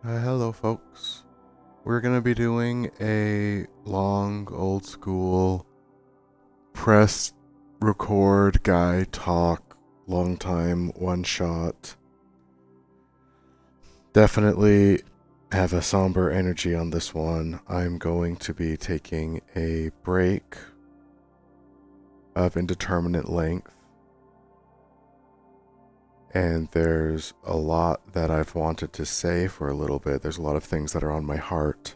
Hello, folks. We're going to be doing a long, old school press record guy talk, long time, one shot. Definitely have a somber energy on this one. I'm going to be taking a break of indeterminate length. And there's a lot that I've wanted to say for a little bit. There's a lot of things that are on my heart.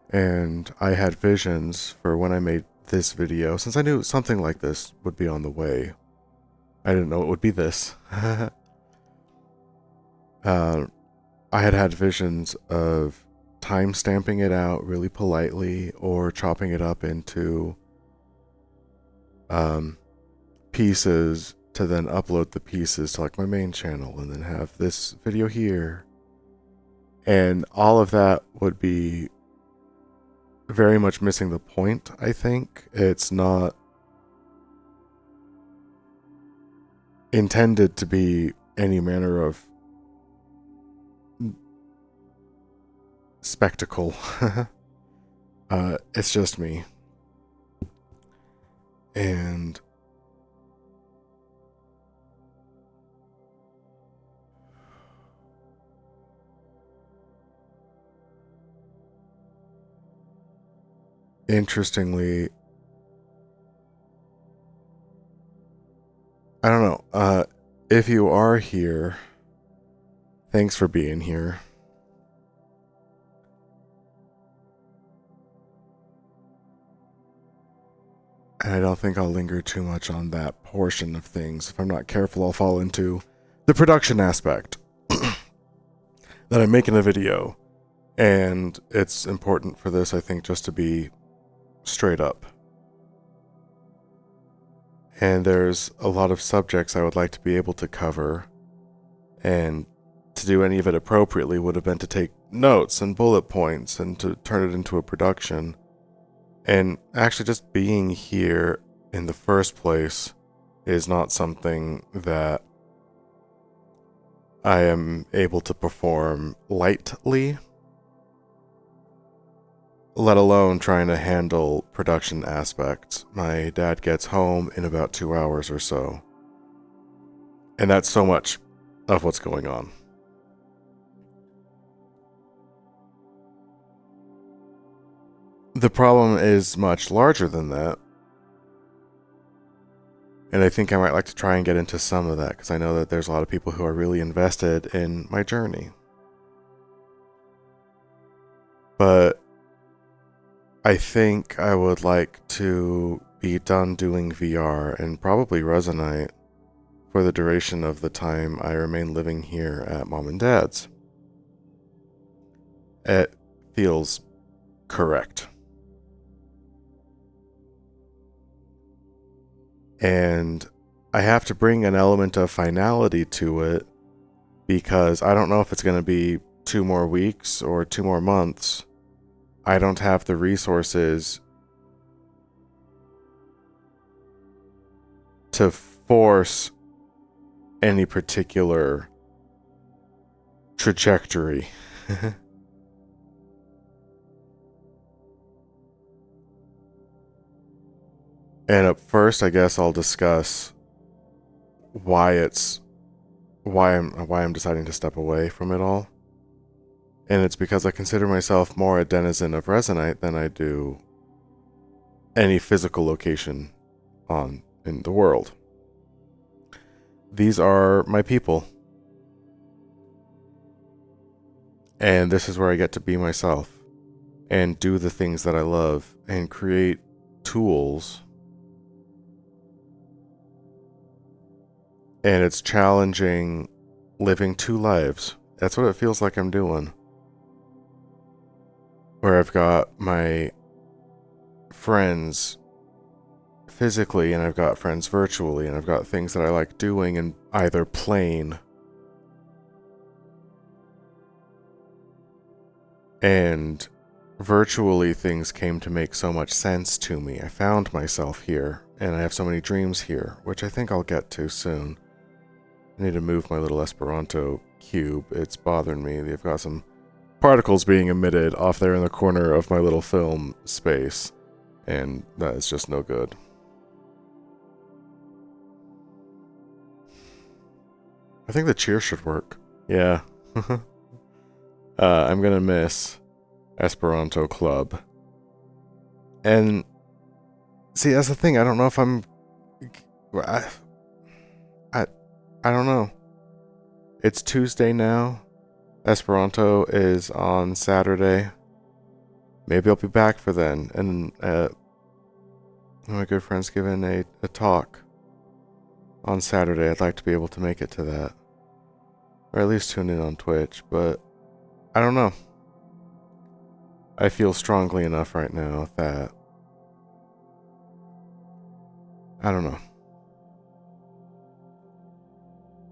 And I had visions for when I made this video, since I knew something like this would be on the way. I didn't know it would be this. I had visions of time-stamping it out really politely or chopping it up into pieces to then upload the pieces to like my main channel and then have this video here. And all of that would be very much missing the point, I think. It's not intended to be any manner of spectacle. It's just me. And interestingly, I don't know, if you are here, thanks for being here. And I don't think I'll linger too much on that portion of things. If I'm not careful, I'll fall into the production aspect. That I'm making a video. And it's important for this, I think, just to be straight up. And there's a lot of subjects I would like to be able to cover. And to do any of it appropriately would have been to take notes and bullet points and to turn it into a production. And actually just being here in the first place is not something that I am able to perform lightly, let alone trying to handle production aspects. My dad gets home in about 2 hours or so. And that's so much of what's going on. The problem is much larger than that. And I think I might like to try and get into some of that, because I know that there's a lot of people who are really invested in my journey. But I think I would like to be done doing VR and probably Resonite for the duration of the time I remain living here at Mom and Dad's. It feels correct. And I have to bring an element of finality to it, because I don't know if it's going to be 2 more weeks or 2 more months. I don't have the resources to force any particular trajectory. And up first, I guess I'll discuss why I'm deciding to step away from it all. And it's because I consider myself more a denizen of Resonite than I do any physical location in the world. These are my people. And this is where I get to be myself and do the things that I love and create tools. And it's challenging living 2 lives. That's what it feels like I'm doing. Where I've got my friends physically, and I've got friends virtually, and I've got things that I like doing in either plane. And virtually things came to make so much sense to me. I found myself here, and I have so many dreams here, which I think I'll get to soon. I need to move my little Esperanto cube. It's bothering me. They've got some particles being emitted off there in the corner of my little film space, and that is just no good. I think the cheer should work. Yeah. I'm gonna miss Esperanto Club. And see, that's the thing. I don't know if I'm. I don't know. It's Tuesday now. Esperanto is on Saturday. Maybe I'll be back for then. And my good friend's giving a talk on Saturday. I'd like to be able to make it to that. Or at least tune in on Twitch. But I don't know. I feel strongly enough right now that I don't know.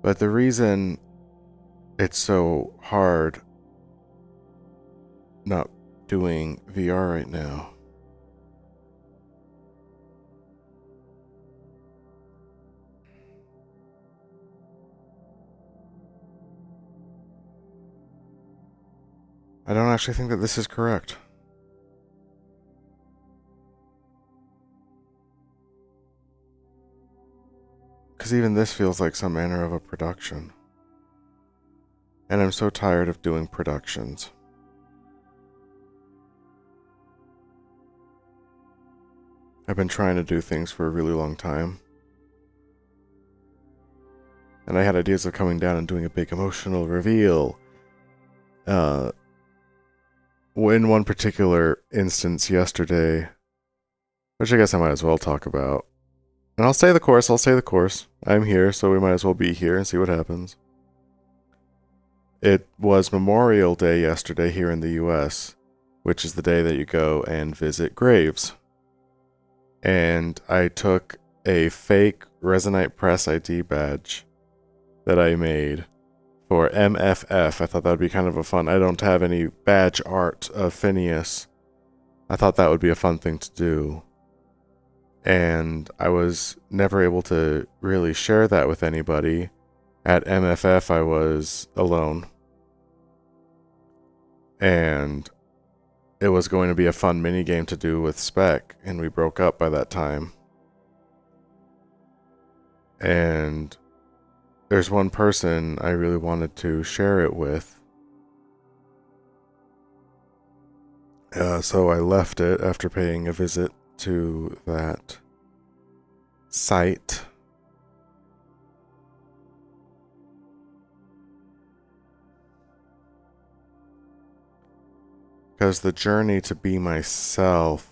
But the reason it's so hard not doing VR right now I don't actually think that this is correct. Because even this feels like some manner of a production. And I'm so tired of doing productions. I've been trying to do things for a really long time. And I had ideas of coming down and doing a big emotional reveal. In one particular instance yesterday, which I guess I might as well talk about. And I'll say the course. I'm here, so we might as well be here and see what happens. It was Memorial Day yesterday here in the US, which is the day that you go and visit graves. And I took a fake Resonite Press ID badge that I made for MFF. I thought that would be kind of a fun. I don't have any badge art of Phineas. I thought that would be a fun thing to do. And I was never able to really share that with anybody. At MFF, I was alone. And it was going to be a fun minigame to do with Spec, and we broke up by that time. And there's one person I really wanted to share it with. So I left it after paying a visit to that site. Because the journey to be myself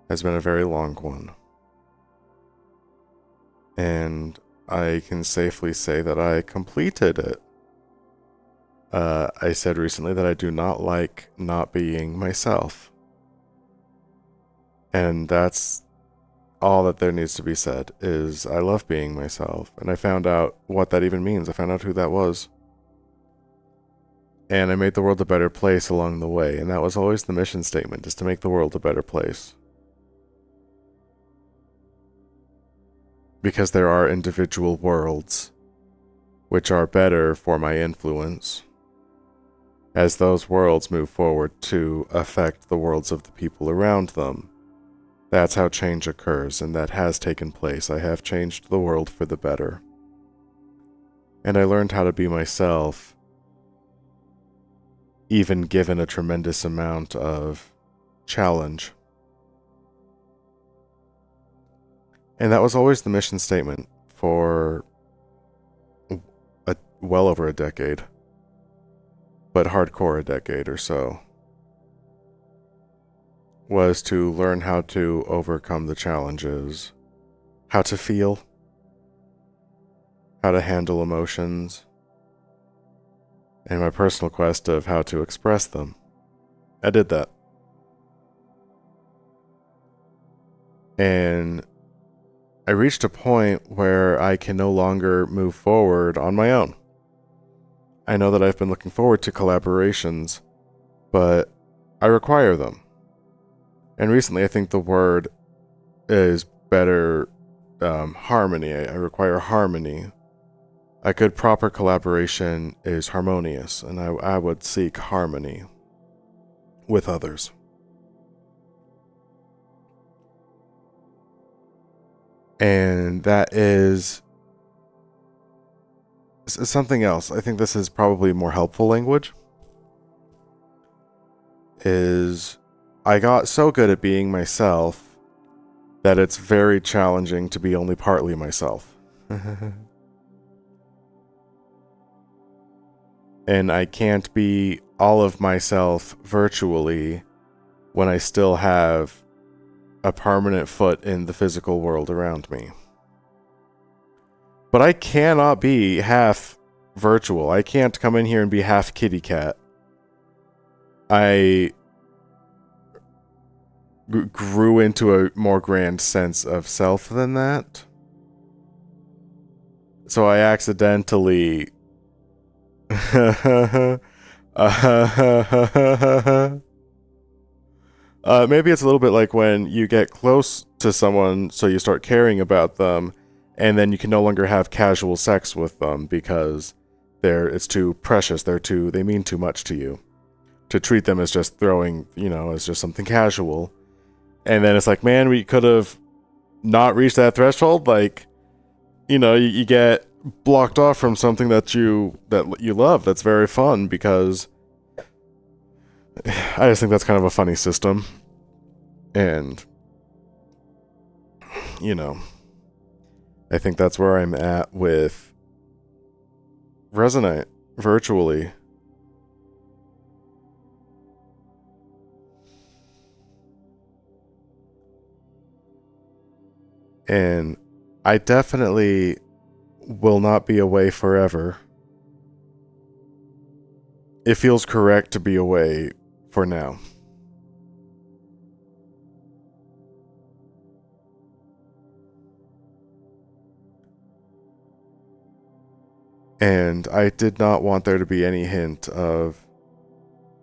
has been a very long one. And I can safely say that I completed it. I said recently that I do not like not being myself. And that's all that there needs to be said, is I love being myself. And I found out what that even means. I found out who that was. And I made the world a better place along the way. And that was always the mission statement, is to make the world a better place. Because there are individual worlds which are better for my influence, as those worlds move forward to affect the worlds of the people around them. That's how change occurs, and that has taken place. I have changed the world for the better. And I learned how to be myself, even given a tremendous amount of challenge. And that was always the mission statement for well over a decade. But hardcore a decade or so. Was to learn how to overcome the challenges. How to feel. How to handle emotions. And my personal quest of how to express them. I did that. And I reached a point where I can no longer move forward on my own. I know that I've been looking forward to collaborations, but I require them. And recently I think the word is better, harmony. I require harmony A good proper collaboration is harmonious, and I would seek harmony with others. And that is something else. I think this is probably more helpful language. Is I got so good at being myself that it's very challenging to be only partly myself. And I can't be all of myself virtually when I still have a permanent foot in the physical world around me. But I cannot be half virtual. I can't come in here and be half kitty cat. I grew into a more grand sense of self than that. So I accidentally... maybe it's a little bit like when you get close to someone, so you start caring about them, and then you can no longer have casual sex with them because it's too precious. They mean too much to you. To treat them as just throwing, as just something casual. And then it's like, man, we could have not reached that threshold. Like, you get blocked off from something that you love. That's very fun because I just think that's kind of a funny system. And, I think that's where I'm at with Resonate virtually. And I definitely will not be away forever. It feels correct to be away for now. And I did not want there to be any hint of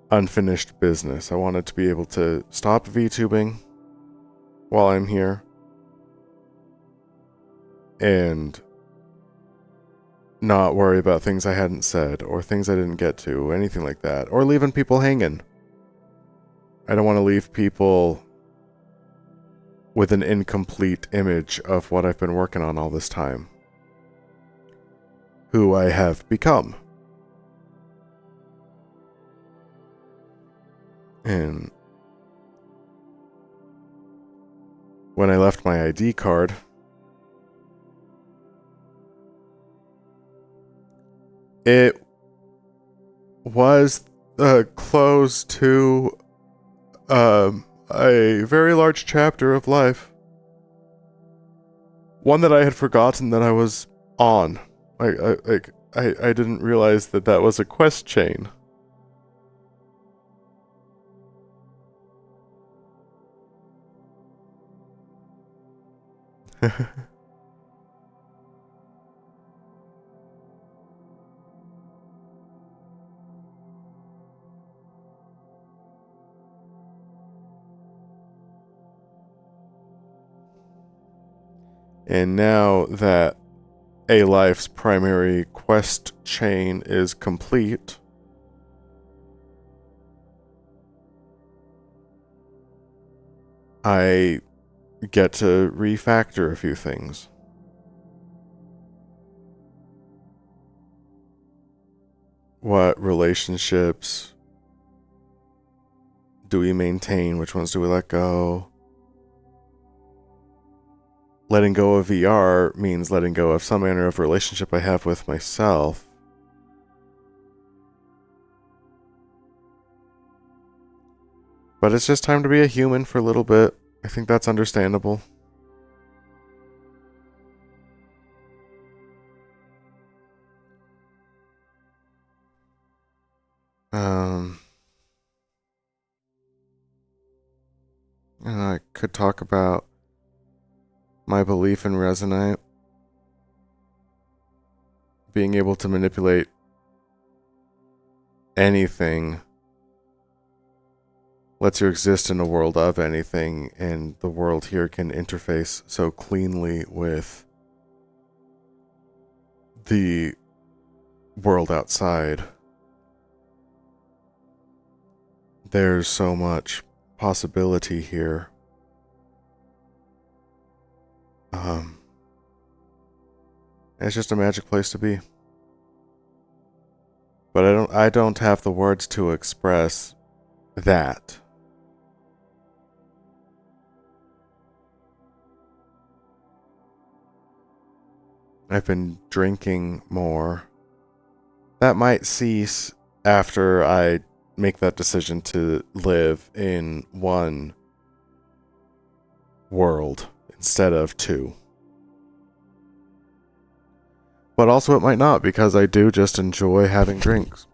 unfinished business. I wanted to be able to stop VTubing while I'm here. And not worry about things I hadn't said, or things I didn't get to, anything like that. Or leaving people hanging. I don't want to leave people with an incomplete image of what I've been working on all this time. Who I have become. And when I left my ID card, it was close to a very large chapter of life. One that I had forgotten that I was on. I didn't realize that was a quest chain. And now that a life's primary quest chain is complete, I get to refactor a few things. What relationships do we maintain? Which ones do we let go? Letting go of VR means letting go of some manner of relationship I have with myself. But it's just time to be a human for a little bit. I think that's understandable. And I could talk about my belief in Resonate. Being able to manipulate anything lets you exist in a world of anything, and the world here can interface so cleanly with the world outside. There's so much possibility here. It's just a magic place to be. But I don't have the words to express that. I've been drinking more. That might cease after I make that decision to live in one world instead of two. But also it might not, because I do just enjoy having drinks.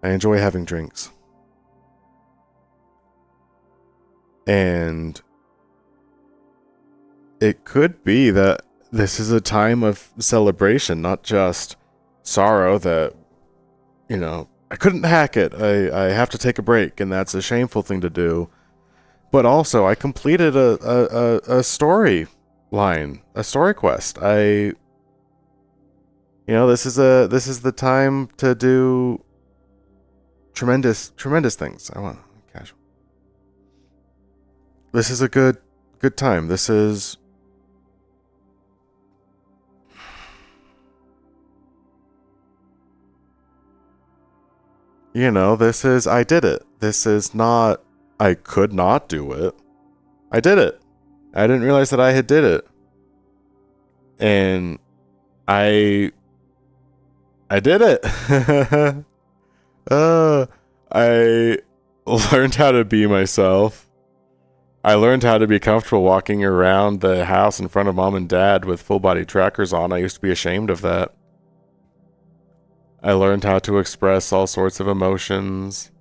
I enjoy having drinks. And it could be that this is a time of celebration, not just sorrow that, you know, I couldn't hack it. I have to take a break, and that's a shameful thing to do. But also, I completed a story line, a story quest. This is the time to do tremendous things. I want casual. This is a good time. This is I did it. This is not, I could not do it. I did it. I didn't realize that I had did it. And I did it. I learned how to be myself. I learned how to be comfortable walking around the house in front of mom and dad with full body trackers on. I used to be ashamed of that. I learned how to express all sorts of emotions.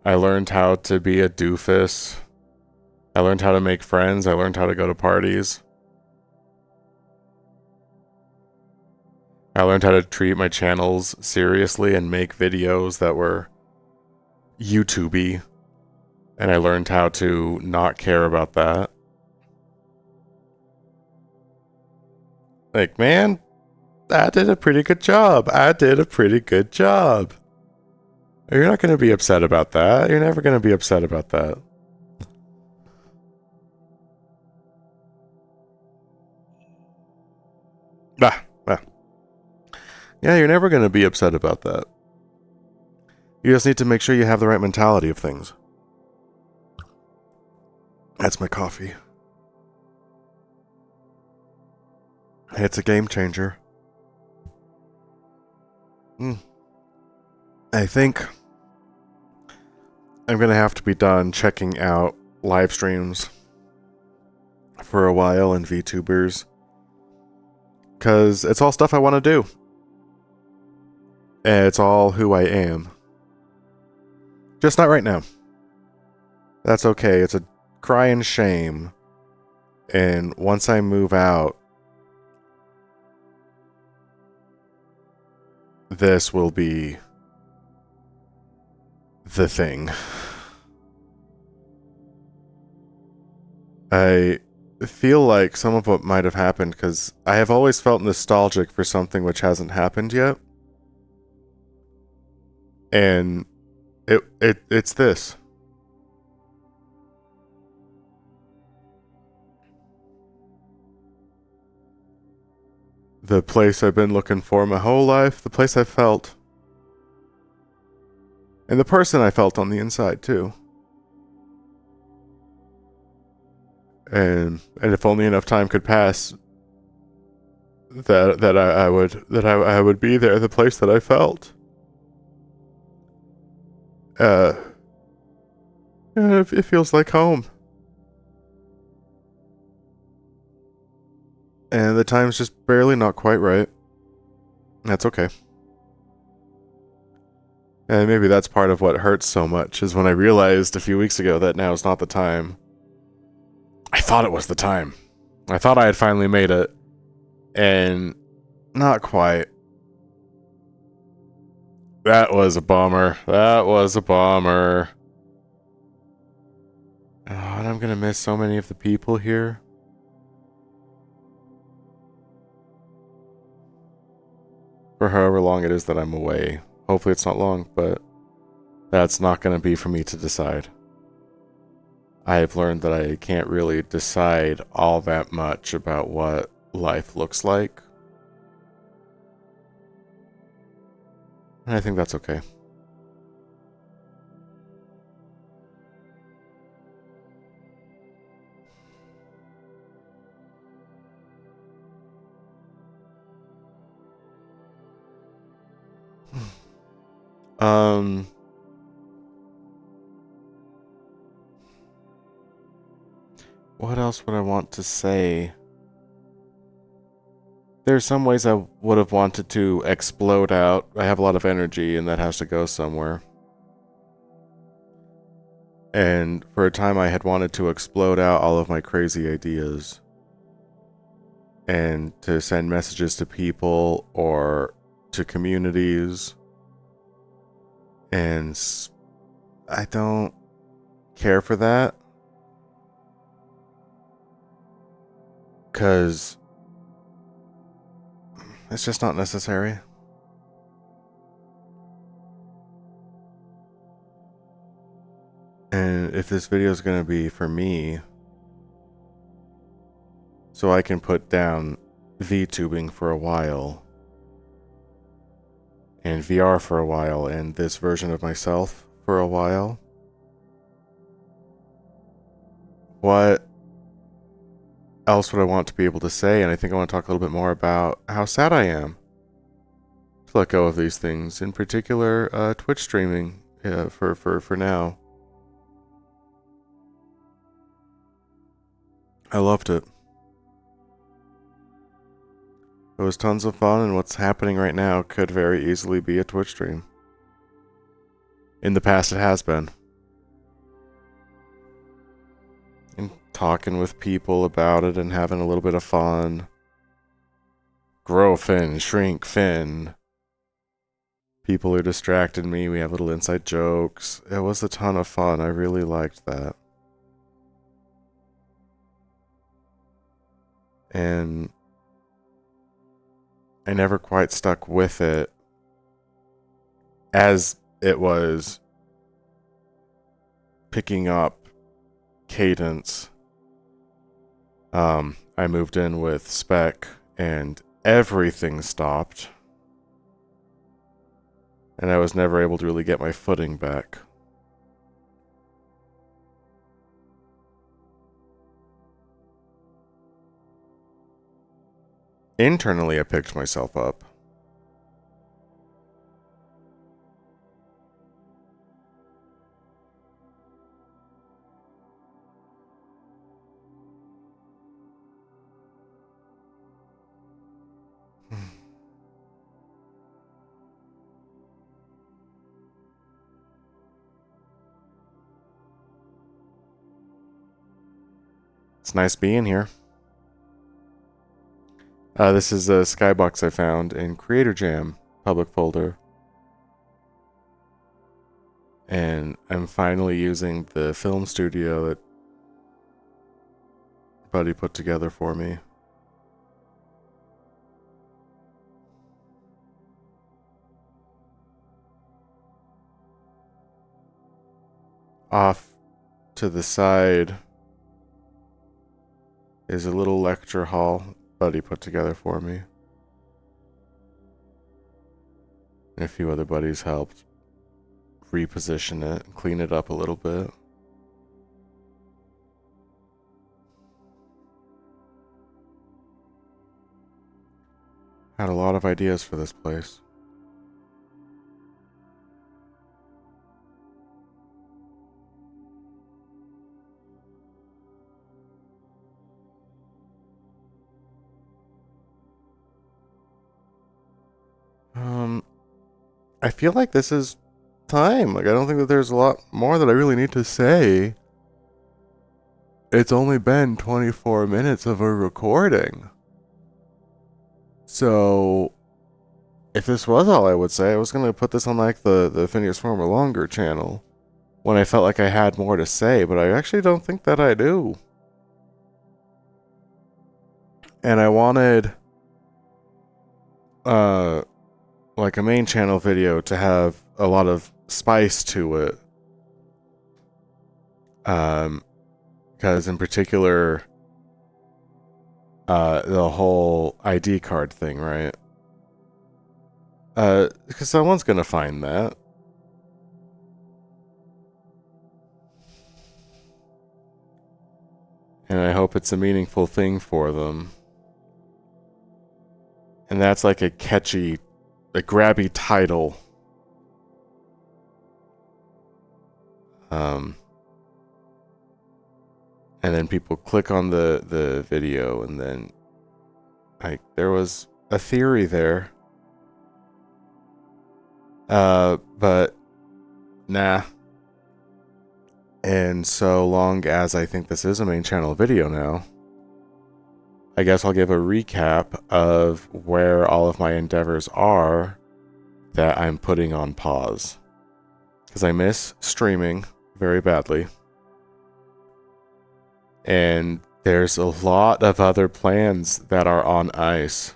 I learned how to be a doofus. I learned how to make friends. I learned how to go to parties. I learned how to treat my channels seriously and make videos that were YouTube-y. And I learned how to not care about that. Like, man, I did a pretty good job. You're not going to be upset about that. You're never going to be upset about that. Yeah, you're never going to be upset about that. You just need to make sure you have the right mentality of things. That's my coffee. It's a game changer. I think I'm going to have to be done checking out live streams for a while and VTubers. Because it's all stuff I want to do. And it's all who I am. Just not right now. That's okay. It's a crying shame. And once I move out, this will be the thing. I feel like some of what might have happened because I have always felt nostalgic for something which hasn't happened yet. And it's this. The place I've been looking for my whole life, the place I felt. And the person I felt on the inside too. And if only enough time could pass that I would be there, the place that I felt. It feels like home. And the time's just barely not quite right. That's okay. And maybe that's part of what hurts so much, is when I realized a few weeks ago that now is not the time. I thought it was the time. I thought I had finally made it. And not quite. That was a bummer. Oh, and I'm gonna miss so many of the people here. for however long it is that I'm away. Hopefully it's not long, but that's not going to be for me to decide. I have learned that I can't really decide all that much about what life looks like. And I think that's okay. What else would I want to say? There's some ways I would have wanted to explode out. I have a lot of energy and that has to go somewhere. And for a time I had wanted to explode out all of my crazy ideas. And to send messages to people or to communities. And I don't care for that. Because it's just not necessary. And if this video is going to be for me, so I can put down VTubing for a while, and VR for a while, and this version of myself for a while, what else would I want to be able to say? And I think I want to talk a little bit more about how sad I am to let go of these things. In particular, Twitch streaming for now. I loved it. It was tons of fun, and what's happening right now could very easily be a Twitch stream. In the past, it has been. And talking with people about it and having a little bit of fun. Grow Finn, shrink Finn. People are distracting me. We have little inside jokes. It was a ton of fun. I really liked that. And I never quite stuck with it as it was picking up cadence. I moved in with Spec and everything stopped. And I was never able to really get my footing back. Internally, I picked myself up. It's nice being here. This is a skybox I found in Creator Jam public folder. And I'm finally using the film studio that Buddy put together for me. Off to the side is a little lecture hall Buddy put together for me. And a few other buddies helped reposition it, clean it up a little bit. Had a lot of ideas for this place. I feel like this is time. Like, I don't think that there's a lot more that I really need to say. It's only been 24 minutes of a recording. So, if this was all I would say, I was going to put this on like the Phineas Former Longer channel when I felt like I had more to say, but I actually don't think that I do. And I wanted like a main channel video to have a lot of spice to it. Because in particular, the whole ID card thing, right? Because someone's gonna find that. And I hope it's a meaningful thing for them. And that's like a catchy, a grabby title. And then people click on the video, and then there was a theory there. But nah. And so long as I think this is a main channel video now, I guess I'll give a recap of where all of my endeavors are that I'm putting on pause. Because I miss streaming very badly. And there's a lot of other plans that are on ice.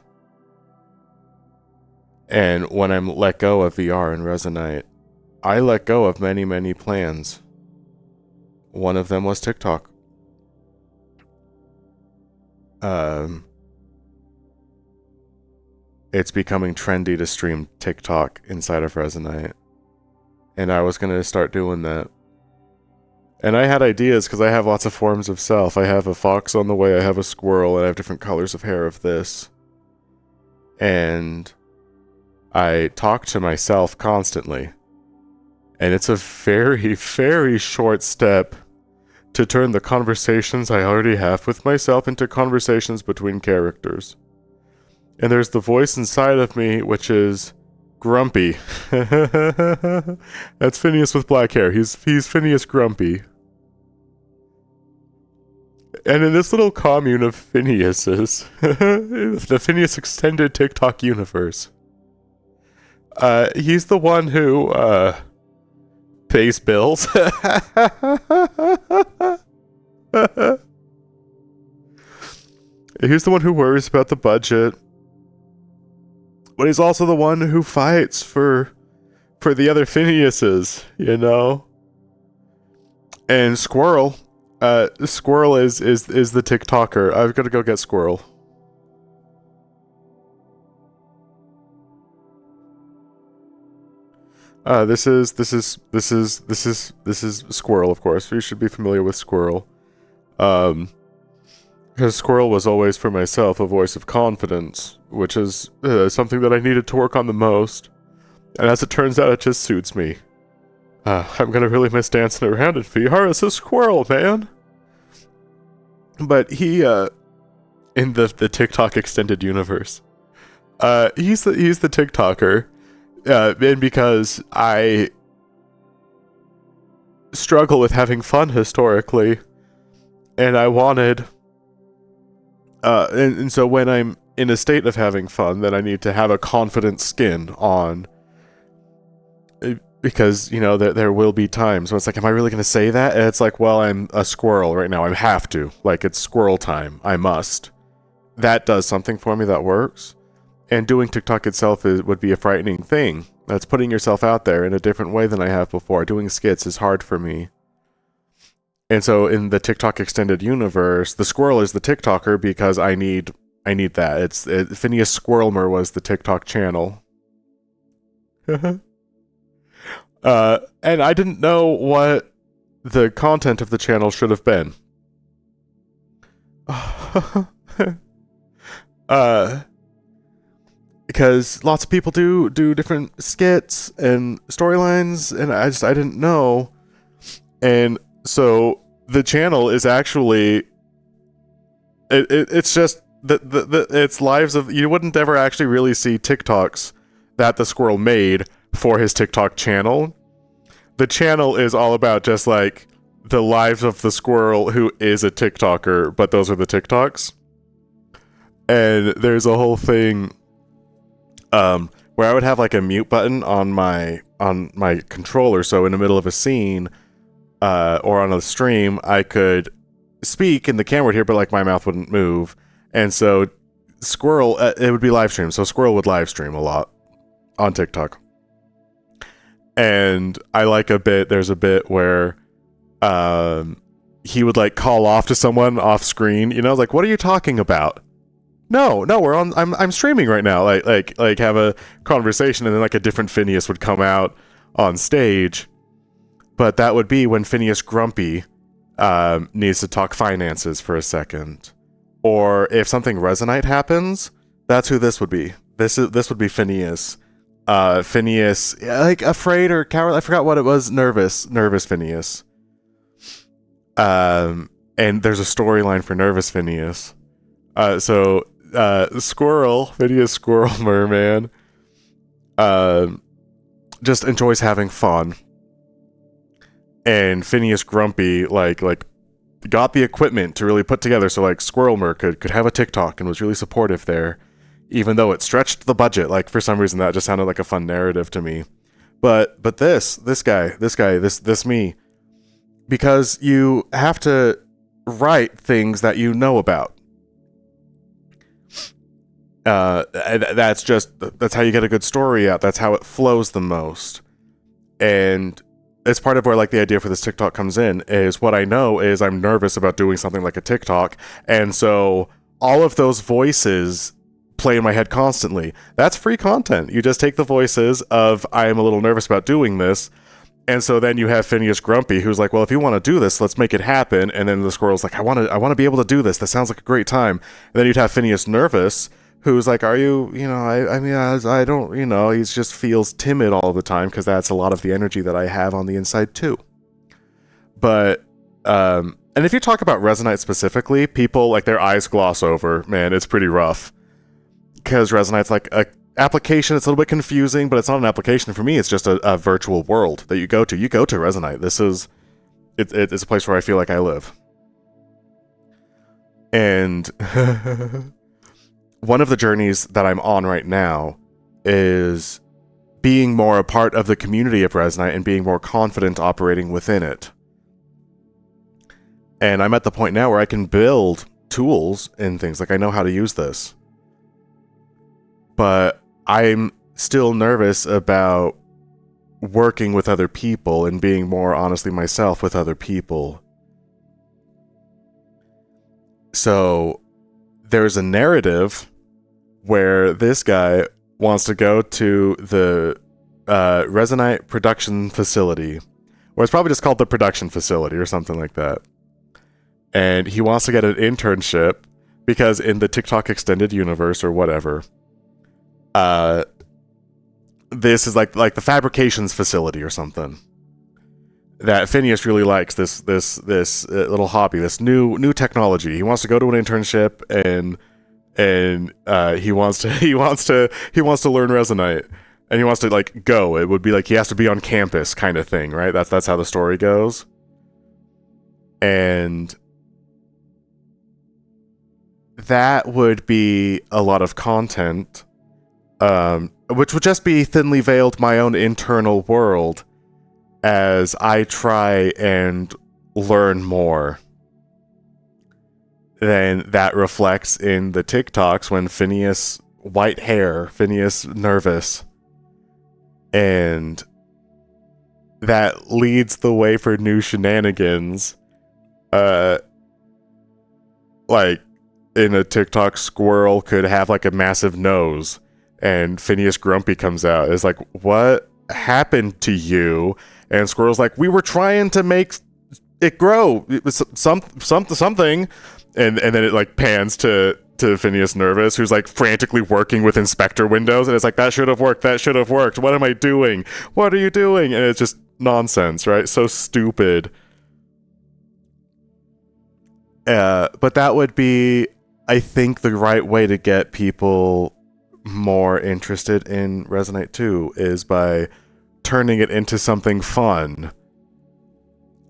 And when I'm let go of VR and Resonate, I let go of many, many plans. One of them was TikTok. It's becoming trendy to stream TikTok inside of Resonate. And I was going to start doing that. And I had ideas because I have lots of forms of self. I have a fox on the way, I have a squirrel, and I have different colors of hair of this. And I talk to myself constantly. And it's a very, very short step to turn the conversations I already have with myself into conversations between characters. And there's the voice inside of me, which is Grumpy. That's Phineas with black hair. He's Phineas Grumpy. And in this little commune of Phineases, the Phineas Extended TikTok universe, he's the one who, pays bills. He's the one who worries about the budget. But he's also the one who fights for the other Phineases, you know? And Squirrel, Squirrel is the TikToker. I've got to go get Squirrel. This is Squirrel, of course. You should be familiar with Squirrel. Because Squirrel was always, for myself, a voice of confidence, which is something that I needed to work on the most. And as it turns out, it just suits me. I'm gonna really miss dancing around in VR as a squirrel, man. But he, in the TikTok extended universe, he's the TikToker, and because I struggle with having fun historically, and I wanted, and so when I'm in a state of having fun, then I need to have a confident skin on, because, you know, there will be times when it's like, am I really going to say that? And it's like, well, I'm a squirrel right now. I have to. Like, it's squirrel time. I must. That does something for me that works. And doing TikTok itself would be a frightening thing. That's putting yourself out there in a different way than I have before. Doing skits is hard for me. And so in the TikTok extended universe, the squirrel is the TikToker because I need that. Phineas Squirrelmer was the TikTok channel. And I didn't know what the content of the channel should have been. Because lots of people do different skits and storylines, and I didn't know. And so the channel is actually it's just it's lives of, you wouldn't ever actually really see TikToks that the squirrel made for his TikTok channel. The channel is all about just like the lives of the squirrel who is a TikToker, but those are the TikToks. And there's a whole thing where I would have like a mute button on my controller, so in the middle of a scene or on a stream, I could speak and the camera would hear, but like my mouth wouldn't move. And so Squirrel, it would be live stream, so Squirrel would live stream a lot. on TikTok. And I like there's a bit where he would like call off to someone off screen, like, what are you talking about? No, I'm streaming right now. Like have a conversation, and then like a different Phineas would come out on stage. But that would be when Phineas Grumpy needs to talk finances for a second. Or if something Resonite happens, that's who this would be. This would be Phineas. Phineas, like afraid or coward, I forgot what it was. Nervous Phineas. And there's a storyline for Nervous Phineas. Squirrel, Phineas Squirrel Merman, just enjoys having fun. And Phineas Grumpy, like got the equipment to really put together so like Squirrel Mer could have a TikTok and was really supportive there, even though it stretched the budget. Like for some reason that just sounded like a fun narrative to me. But this me, because you have to write things that you know about. That's how you get a good story out. That's how it flows the most. And it's part of where like the idea for this TikTok comes in, is what I know is I'm nervous about doing something like a TikTok, and so all of those voices play in my head constantly. That's free content. You just take the voices of I am a little nervous about doing this, and so then you have Phineas Grumpy who's like, well, if you want to do this, let's make it happen. And then the squirrel's like, I want to be able to do this. That sounds like a great time. And then you'd have Phineas Nervous, who's like, are you, I don't, he just feels timid all the time, because that's a lot of the energy that I have on the inside too. But, and if you talk about Resonite specifically, people, like, their eyes gloss over, man, it's pretty rough. Because Resonite's like a application, it's a little bit confusing, but it's not an application for me, it's just a virtual world that you go to. You go to Resonite. It's a place where I feel like I live. And one of the journeys that I'm on right now is being more a part of the community of Resonite and being more confident operating within it. And I'm at the point now where I can build tools and things, like I know how to use this. But I'm still nervous about working with other people and being more honestly myself with other people. So there's a narrative where this guy wants to go to the Resonite production facility, or it's probably just called the production facility or something like that. And he wants to get an internship because in the TikTok extended universe or whatever, this is like the fabrications facility or something that Phineas really likes. This little hobby, this new technology. He wants to go to an internship and he wants to learn Resonite, and he wants to like go. It would be like he has to be on campus kind of thing, right? That's how the story goes. And that would be a lot of content, which would just be thinly veiled my own internal world as I try and learn more. Then that reflects in the TikToks when Phineas white hair, Phineas nervous, and that leads the way for new shenanigans. Like in a TikTok, Squirrel could have like a massive nose, and Phineas Grumpy comes out. It's like, what happened to you? And Squirrel's like, we were trying to make it grow. It was something. And then it like pans to Phineas Nervous, who's like frantically working with inspector windows, and it's like, that should have worked. What am I doing? What are you doing? And it's just nonsense, right? So stupid. But that would be, I think, the right way to get people more interested in Resonite 2 is by turning it into something fun.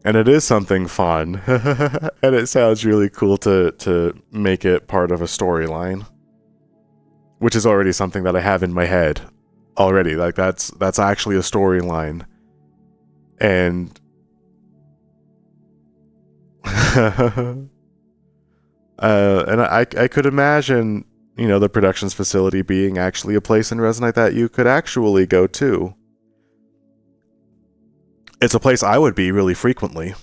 And it is something fun. And it sounds really cool to make it part of a storyline, which is already something that I have in my head already. Like that's actually a storyline. And and I could imagine the productions facility being actually a place in Resonite that you could actually go to. It's a place I would be really frequently.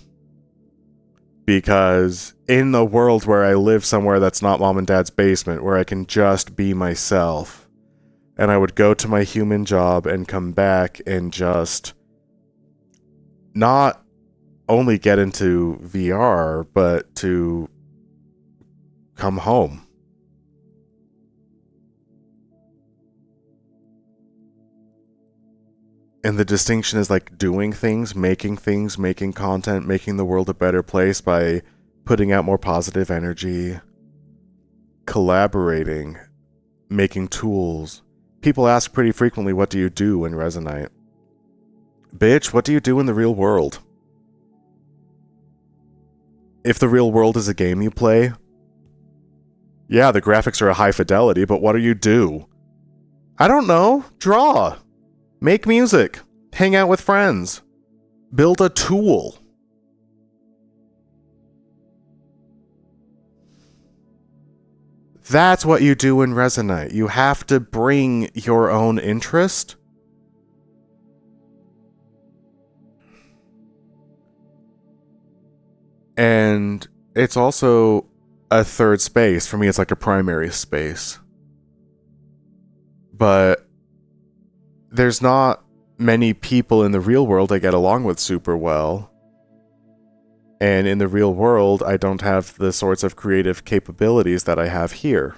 Because in the world where I live somewhere that's not mom and dad's basement, where I can just be myself, and I would go to my human job and come back and just not only get into VR, but to come home. And the distinction is like doing things, making content, making the world a better place by putting out more positive energy, collaborating, making tools. People ask pretty frequently, what do you do in Resonite? Bitch, what do you do in the real world? If the real world is a game you play, yeah, the graphics are a high fidelity, but what do you do? I don't know. Draw. Make music. Hang out with friends. Build a tool. That's what you do in Resonite. You have to bring your own interest. And it's also a third space. For me, it's like a primary space. But there's not many people in the real world I get along with super well. And in the real world, I don't have the sorts of creative capabilities that I have here.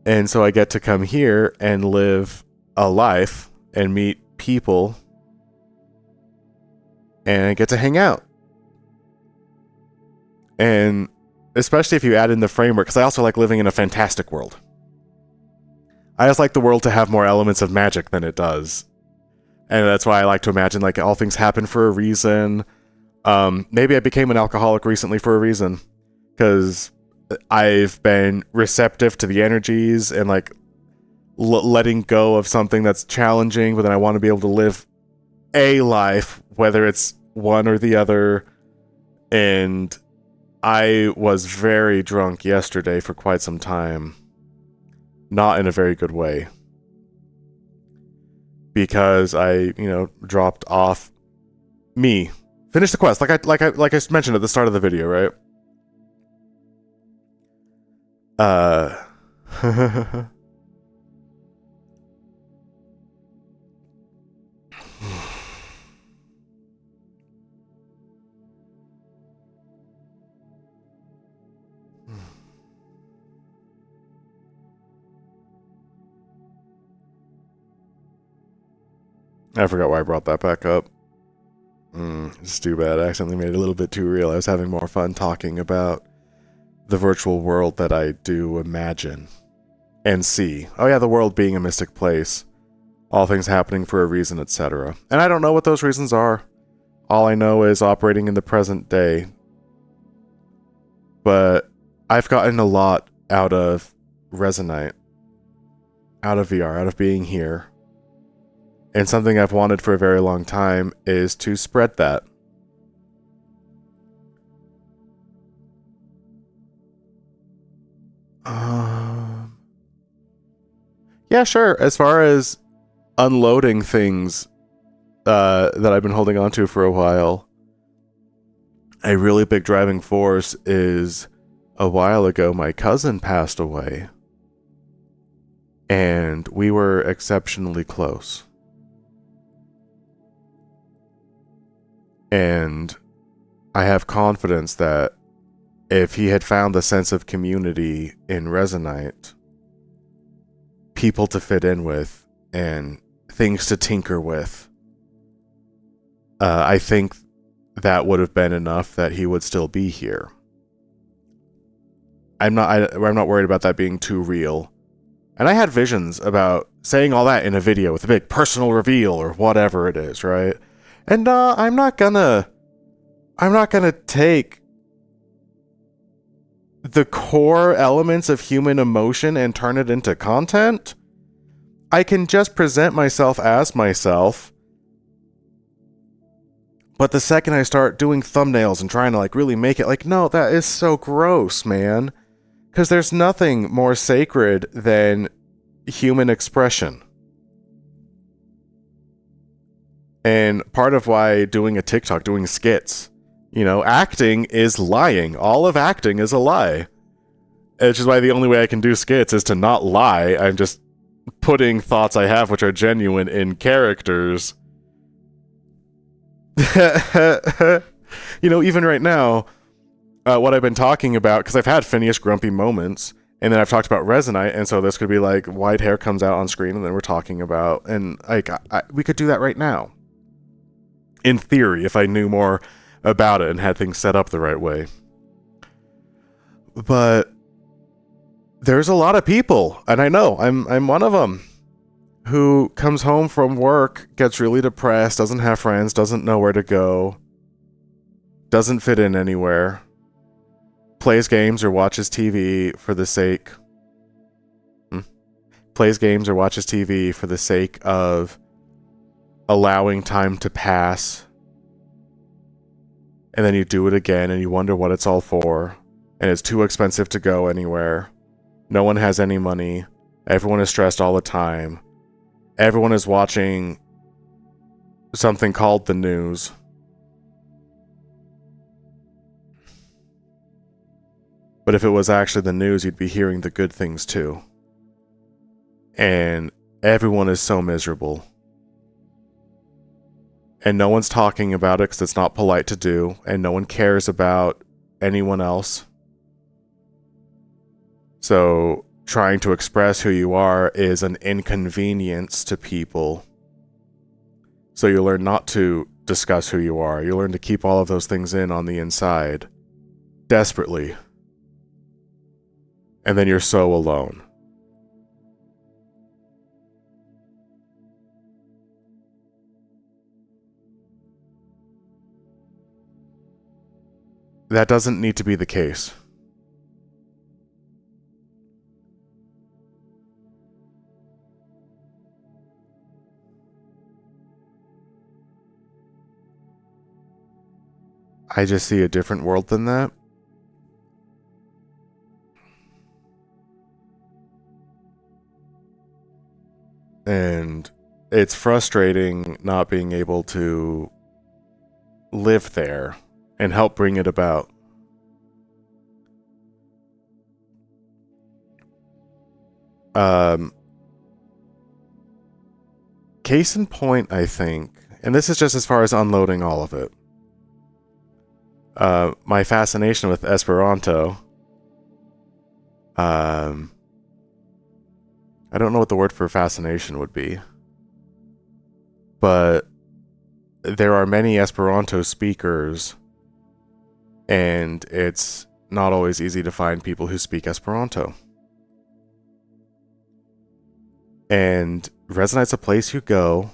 And so I get to come here and live a life and meet people. And I get to hang out. And especially if you add in the framework, because I also like living in a fantastic world. I just like the world to have more elements of magic than it does. And that's why I like to imagine like all things happen for a reason. Maybe I became an alcoholic recently for a reason. Because I've been receptive to the energies and like letting go of something that's challenging, but then I want to be able to live a life, whether it's one or the other. And I was very drunk yesterday for quite some time. Not in a very good way. Because I, dropped off me. Finished the quest, like I mentioned at the start of the video, right? I forgot why I brought that back up. It's too bad. I accidentally made it a little bit too real. I was having more fun talking about the virtual world that I do imagine and see. Oh yeah, the world being a mystic place. All things happening for a reason, etc. And I don't know what those reasons are. All I know is operating in the present day. But I've gotten a lot out of Resonite. Out of VR, out of being here. And something I've wanted for a very long time is to spread that. Yeah, sure. As far as unloading things that I've been holding on to for a while, a really big driving force is a while ago my cousin passed away. And we were exceptionally close. And I have confidence that if he had found the sense of community in Resonite, people to fit in with, and things to tinker with, I think that would have been enough that he would still be here. I'm not worried about that being too real. And I had visions about saying all that in a video with a big personal reveal or whatever it is, right? And I'm not gonna take the core elements of human emotion and turn it into content. I can just present myself as myself. But the second I start doing thumbnails and trying to like really make it like, no, that is so gross, man. Because there's nothing more sacred than human expression. And part of why doing a TikTok, doing skits, acting is lying. All of acting is a lie. Which is why the only way I can do skits is to not lie. I'm just putting thoughts I have which are genuine in characters. Even right now, what I've been talking about, because I've had Phineas grumpy moments, and then I've talked about Resonite, and so this could be like white hair comes out on screen, and then we're talking about, and like we could do that right now. In theory, if I knew more about it and had things set up the right way. But there's a lot of people, and I know I'm one of them, who comes home from work, gets really depressed, doesn't have friends, doesn't know where to go, doesn't fit in anywhere, plays games or watches TV for the sake of allowing time to pass, and then you do it again and you wonder what it's all for, and it's too expensive to go anywhere. No one has any money. Everyone is stressed all the time. Everyone is watching something called the news. But if it was actually the news, you'd be hearing the good things too. And everyone is so miserable. And no one's talking about it because it's not polite to do, and no one cares about anyone else. So trying to express who you are is an inconvenience to people. So you learn not to discuss who you are. You learn to keep all of those things in on the inside, desperately. And then you're so alone. That doesn't need to be the case. I just see a different world than that. And it's frustrating not being able to live there and help bring it about. Case in point, I think, and this is just as far as unloading all of it. My fascination with Esperanto. I don't know what the word for fascination would be. But there are many Esperanto speakers, and it's not always easy to find people who speak Esperanto. And Resonite's a place you go.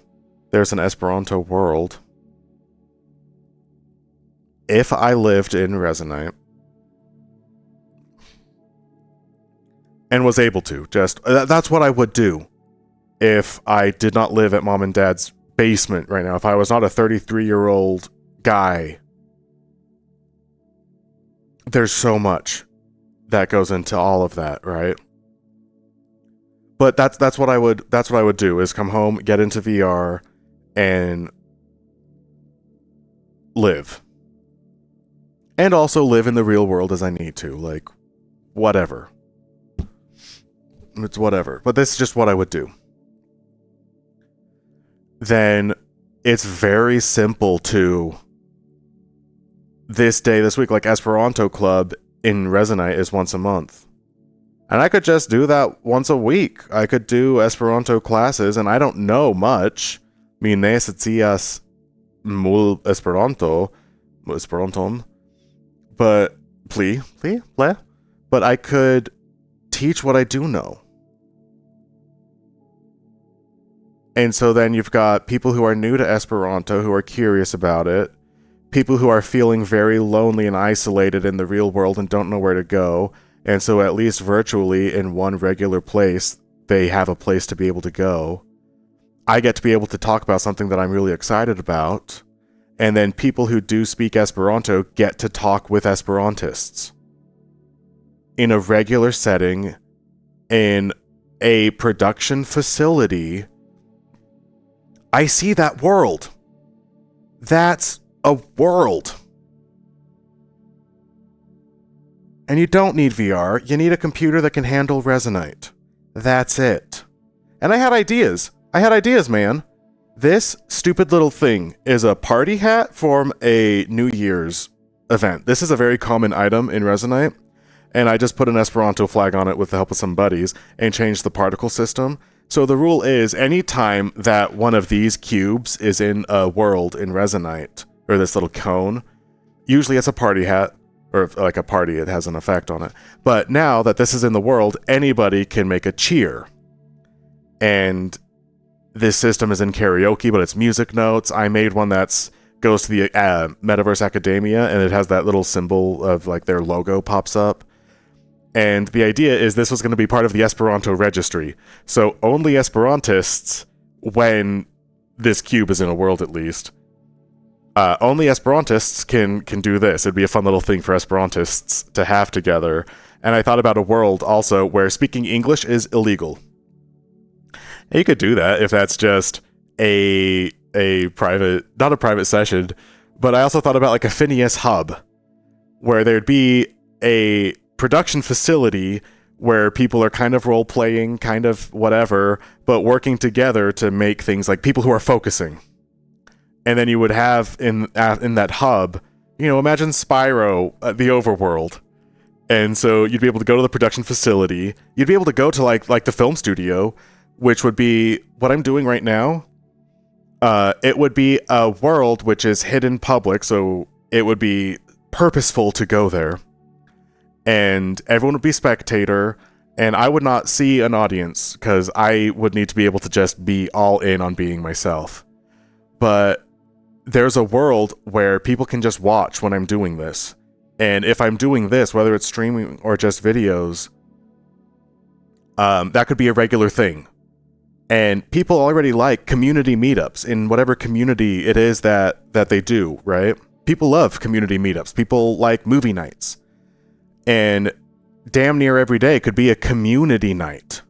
There's an Esperanto world. If I lived in Resonite and was able to, that's what I would do if I did not live at mom and dad's basement right now. If I was not a 33-year-old guy, there's so much that goes into all of that, right? But that's what I would do, is come home, get into VR, and live. And also live in the real world as I need to, like, whatever. It's whatever. But this is just what I would do. Then it's very simple to this day, this week, like Esperanto Club in Resonite is once a month. And I could just do that once a week. I could do Esperanto classes, and I don't know much. Mi ne scias mul Esperanton. But, but I could teach what I do know. And so then you've got people who are new to Esperanto, who are curious about it. People who are feeling very lonely and isolated in the real world and don't know where to go. And so at least virtually in one regular place, they have a place to be able to go. I get to be able to talk about something that I'm really excited about. And then people who do speak Esperanto get to talk with Esperantists. in a regular setting in a production facility, I see that world. That's a world. And you don't need VR. You need a computer that can handle Resonite. That's it. And I had ideas. Man. This stupid little thing is a party hat from a New Year's event. This is a very common item in Resonite. And I just put an Esperanto flag on it with the help of some buddies and changed the particle system. So the rule is anytime that one of these cubes is in a world in Resonite, or this little cone, usually it's a party hat, or like a party, it has an effect on it. But now that this is in the world, anybody can make a cheer. And this system is in karaoke, but it's music notes. I made one that's goes to the Metaverse Academia, and it has that little symbol of like their logo pops up. And the idea is this was going to be part of the Esperanto registry. So only Esperantists, when this cube is in a world at least, only Esperantists can do this. It'd be a fun little thing for Esperantists to have together. And I thought about a world also where speaking English is illegal. And you could do that if that's just a private, not a private session, but I also thought about like a Phineas hub, where there'd be a production facility where people are kind of role-playing, kind of whatever, but working together to make things like people who are focusing. And then you would have in that hub, imagine Spyro, the overworld. And so you'd be able to go to the production facility. You'd be able to go to like the film studio, which would be what I'm doing right now. It would be a world which is hidden public, so it would be purposeful to go there. And everyone would be spectator, and I would not see an audience, because I would need to be able to just be all in on being myself. But there's a world where people can just watch when I'm doing this. And if I'm doing this, whether it's streaming or just videos, that could be a regular thing. And people already like community meetups in whatever community it is that they do, right? People love community meetups. People like movie nights. And damn near every day could be a community night.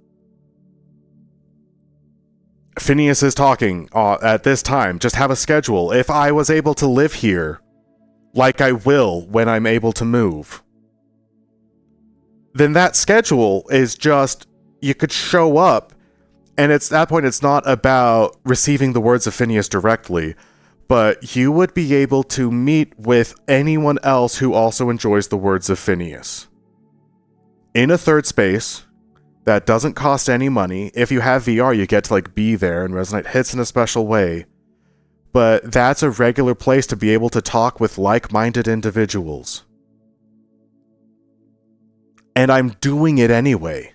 Phineas is talking at this time. Just have a schedule. If I was able to live here, like I will when I'm able to move, then that schedule is just, you could show up, and at that point it's not about receiving the words of Phineas directly, but you would be able to meet with anyone else who also enjoys the words of Phineas. In a third space that doesn't cost any money. If you have VR, you get to be there, and Resonate hits in a special way. But that's a regular place to be able to talk with like-minded individuals. And I'm doing it anyway.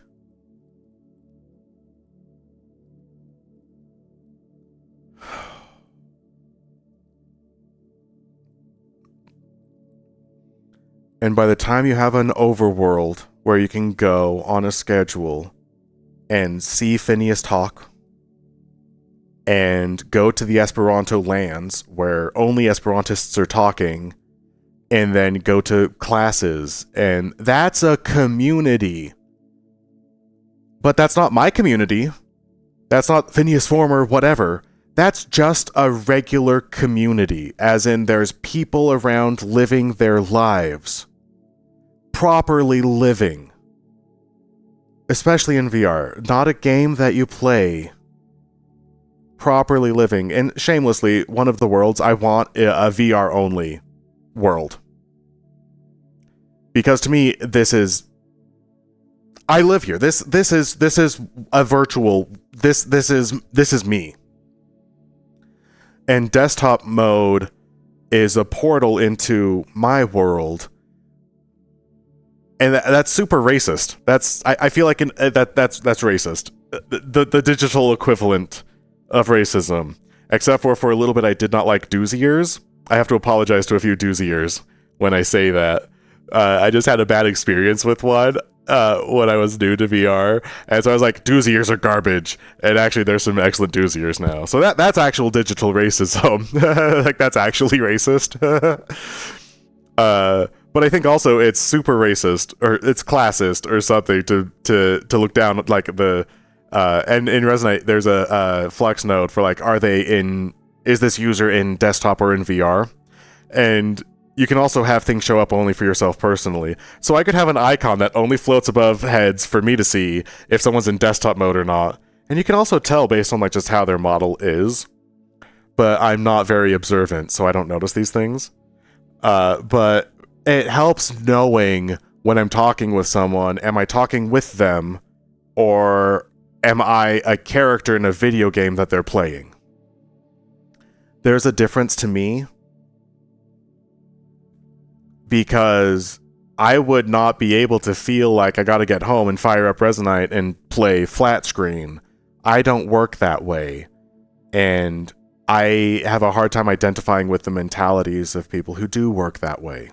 And by the time you have an overworld where you can go on a schedule and see Phineas talk, and go to the Esperanto lands where only Esperantists are talking, and then go to classes, and that's a community. But that's not my community. That's not Phineas Form or whatever. That's just a regular community, as in there's people around living their lives. Properly living. Especially in VR. Not a game that you play. Properly living. And shamelessly, one of the worlds, I want a VR only world. Because to me, this is... I live here. This is a virtual... This is me. And desktop mode is a portal into my world. And that's super racist. I feel like that's racist. The digital equivalent of racism. Except for a little bit I did not like doozy ears. I have to apologize to a few doozy ears when I say that. I just had a bad experience with one when I was new to VR. And so I was like, doozy ears are garbage. And actually there's some excellent doozy ears now. So that's actual digital racism. That's actually racist. But I think also it's super racist or it's classist or something to look down at like the and in Resonate there's a flex node for like is this user in desktop or in VR? And you can also have things show up only for yourself personally. So I could have an icon that only floats above heads for me to see if someone's in desktop mode or not. And you can also tell based on like just how their model is. But I'm not very observant, so I don't notice these things. But it helps knowing when I'm talking with someone, am I talking with them or am I a character in a video game that they're playing? There's a difference to me because I would not be able to feel like I gotta get home and fire up Resonate and play flat screen. I don't work that way. And I have a hard time identifying with the mentalities of people who do work that way.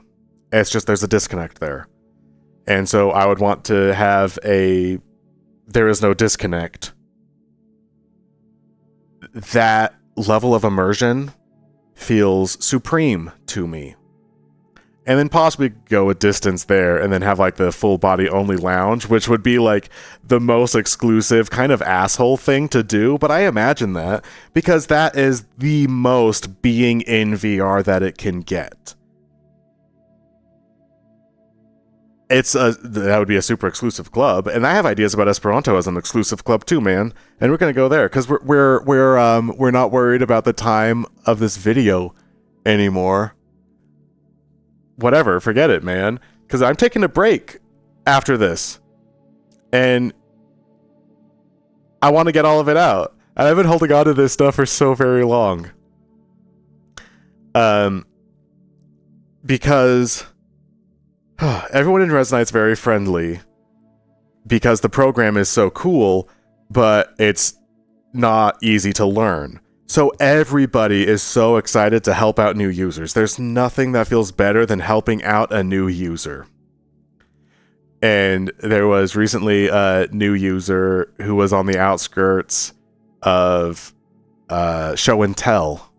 It's just there's a disconnect there. And so I would want to have there is no disconnect. That level of immersion feels supreme to me. And then possibly go a distance there and then have like the full body only lounge, which would be like the most exclusive kind of asshole thing to do. But I imagine that because that is the most being in VR that it can get. That would be a super exclusive club, and I have ideas about Esperanto as an exclusive club too, man. And we're gonna go there because we're not worried about the time of this video anymore. Whatever, forget it, man. Because I'm taking a break after this, and I want to get all of it out. And I've been holding on to this stuff for so very long. Because everyone in Resonite's very friendly because the program is so cool, but it's not easy to learn. So everybody is so excited to help out new users. There's nothing that feels better than helping out a new user. And there was recently a new user who was on the outskirts of show and tell.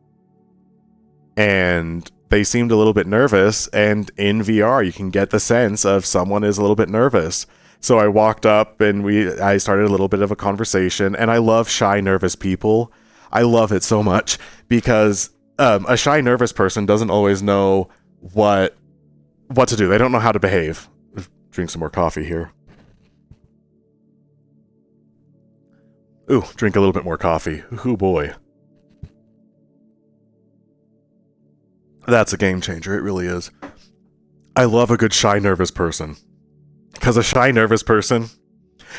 And they seemed a little bit nervous, and in VR you can get the sense of someone is a little bit nervous. So I walked up and I started a little bit of a conversation, and I love shy, nervous people. I love it so much because a shy, nervous person doesn't always know what to do. They don't know how to behave. Drink some more coffee here. Ooh, drink a little bit more coffee. Ooh, boy. That's a game changer. It really is. I love a good shy, nervous person. Because a shy, nervous person,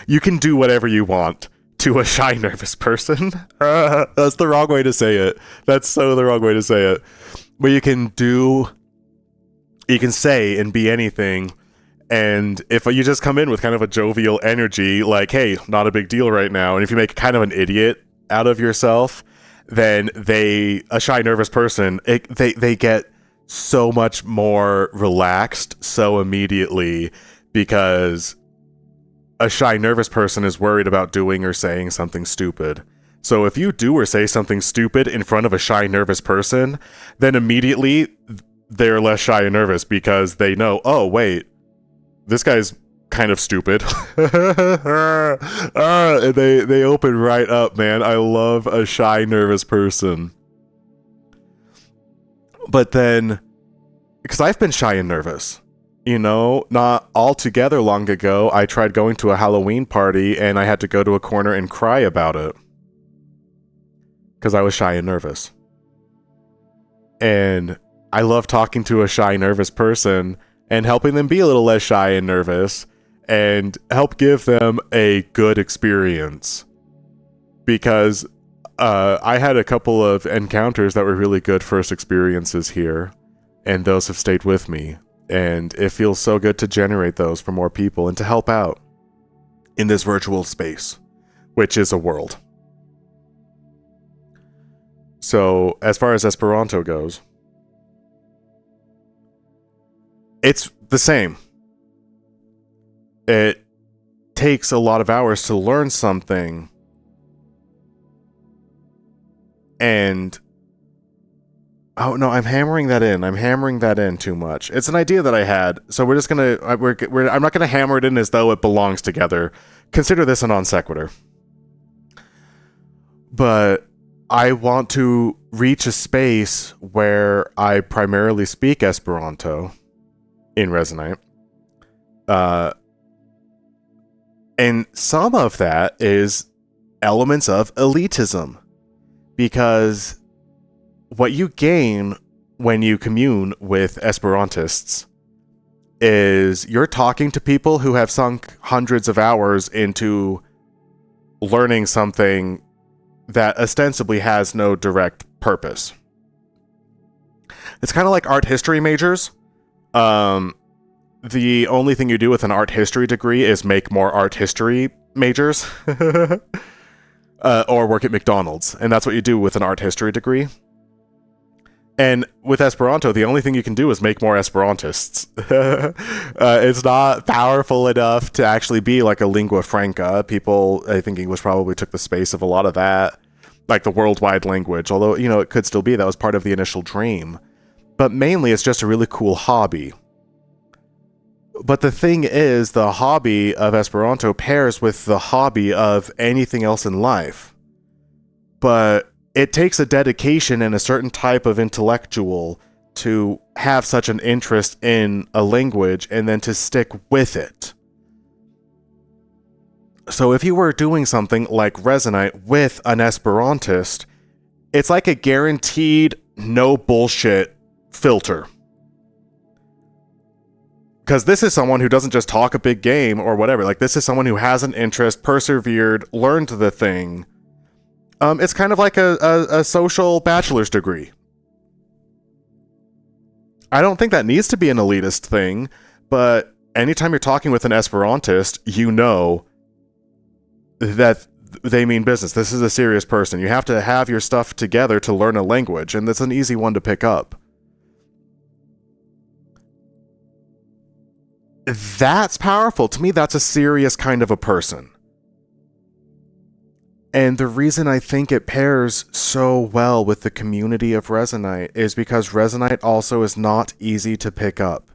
you can do whatever you want to a shy, nervous person. That's the wrong way to say it. That's so the wrong way to say it. But you can say and be anything. And if you just come in with kind of a jovial energy, like, hey, not a big deal right now. And if you make kind of an idiot out of yourself, then a shy, nervous person, they get so much more relaxed so immediately because a shy, nervous person is worried about doing or saying something stupid. So if you do or say something stupid in front of a shy, nervous person, then immediately they're less shy and nervous because they know, oh, wait, this guy's kind of stupid. They open right up, man. I love a shy, nervous person. But then, because I've been shy and nervous, not altogether long ago, I tried going to a Halloween party and I had to go to a corner and cry about it. Because I was shy and nervous. And I love talking to a shy, nervous person and helping them be a little less shy and nervous and help give them a good experience. Because I had a couple of encounters that were really good first experiences here, and those have stayed with me. And it feels so good to generate those for more people and to help out in this virtual space, which is a world. So, as far as Esperanto goes, it's the same. It takes a lot of hours to learn something, and Oh no, I'm hammering that in. I'm hammering that in too much. It's an idea that I had, so we're just gonna. I'm not gonna hammer it in as though it belongs together. Consider this a non sequitur. But I want to reach a space where I primarily speak Esperanto in Resonite. And some of that is elements of elitism, because what you gain when you commune with Esperantists is you're talking to people who have sunk hundreds of hours into learning something that ostensibly has no direct purpose. It's kind of like art history majors. The only thing you do with an art history degree is make more art history majors. Or work at McDonald's. And that's what you do with an art history degree. And with Esperanto, the only thing you can do is make more Esperantists. It's not powerful enough to actually be like a lingua franca. People, I think English probably took the space of a lot of that, like the worldwide language. Although, it could still be. That was part of the initial dream. But mainly, it's just a really cool hobby. But the thing is, the hobby of Esperanto pairs with the hobby of anything else in life. But it takes a dedication and a certain type of intellectual to have such an interest in a language and then to stick with it. So if you were doing something like Resonite with an Esperantist, it's like a guaranteed no bullshit filter. Because this is someone who doesn't just talk a big game or whatever. Like, this is someone who has an interest, persevered, learned the thing. It's kind of like a social bachelor's degree. I don't think that needs to be an elitist thing, but anytime you're talking with an Esperantist, you know that they mean business. This is a serious person. You have to have your stuff together to learn a language, and that's an easy one to pick up. That's powerful. To me, that's a serious kind of a person. And the reason I think it pairs so well with the community of Resonite is because Resonite also is not easy to pick up.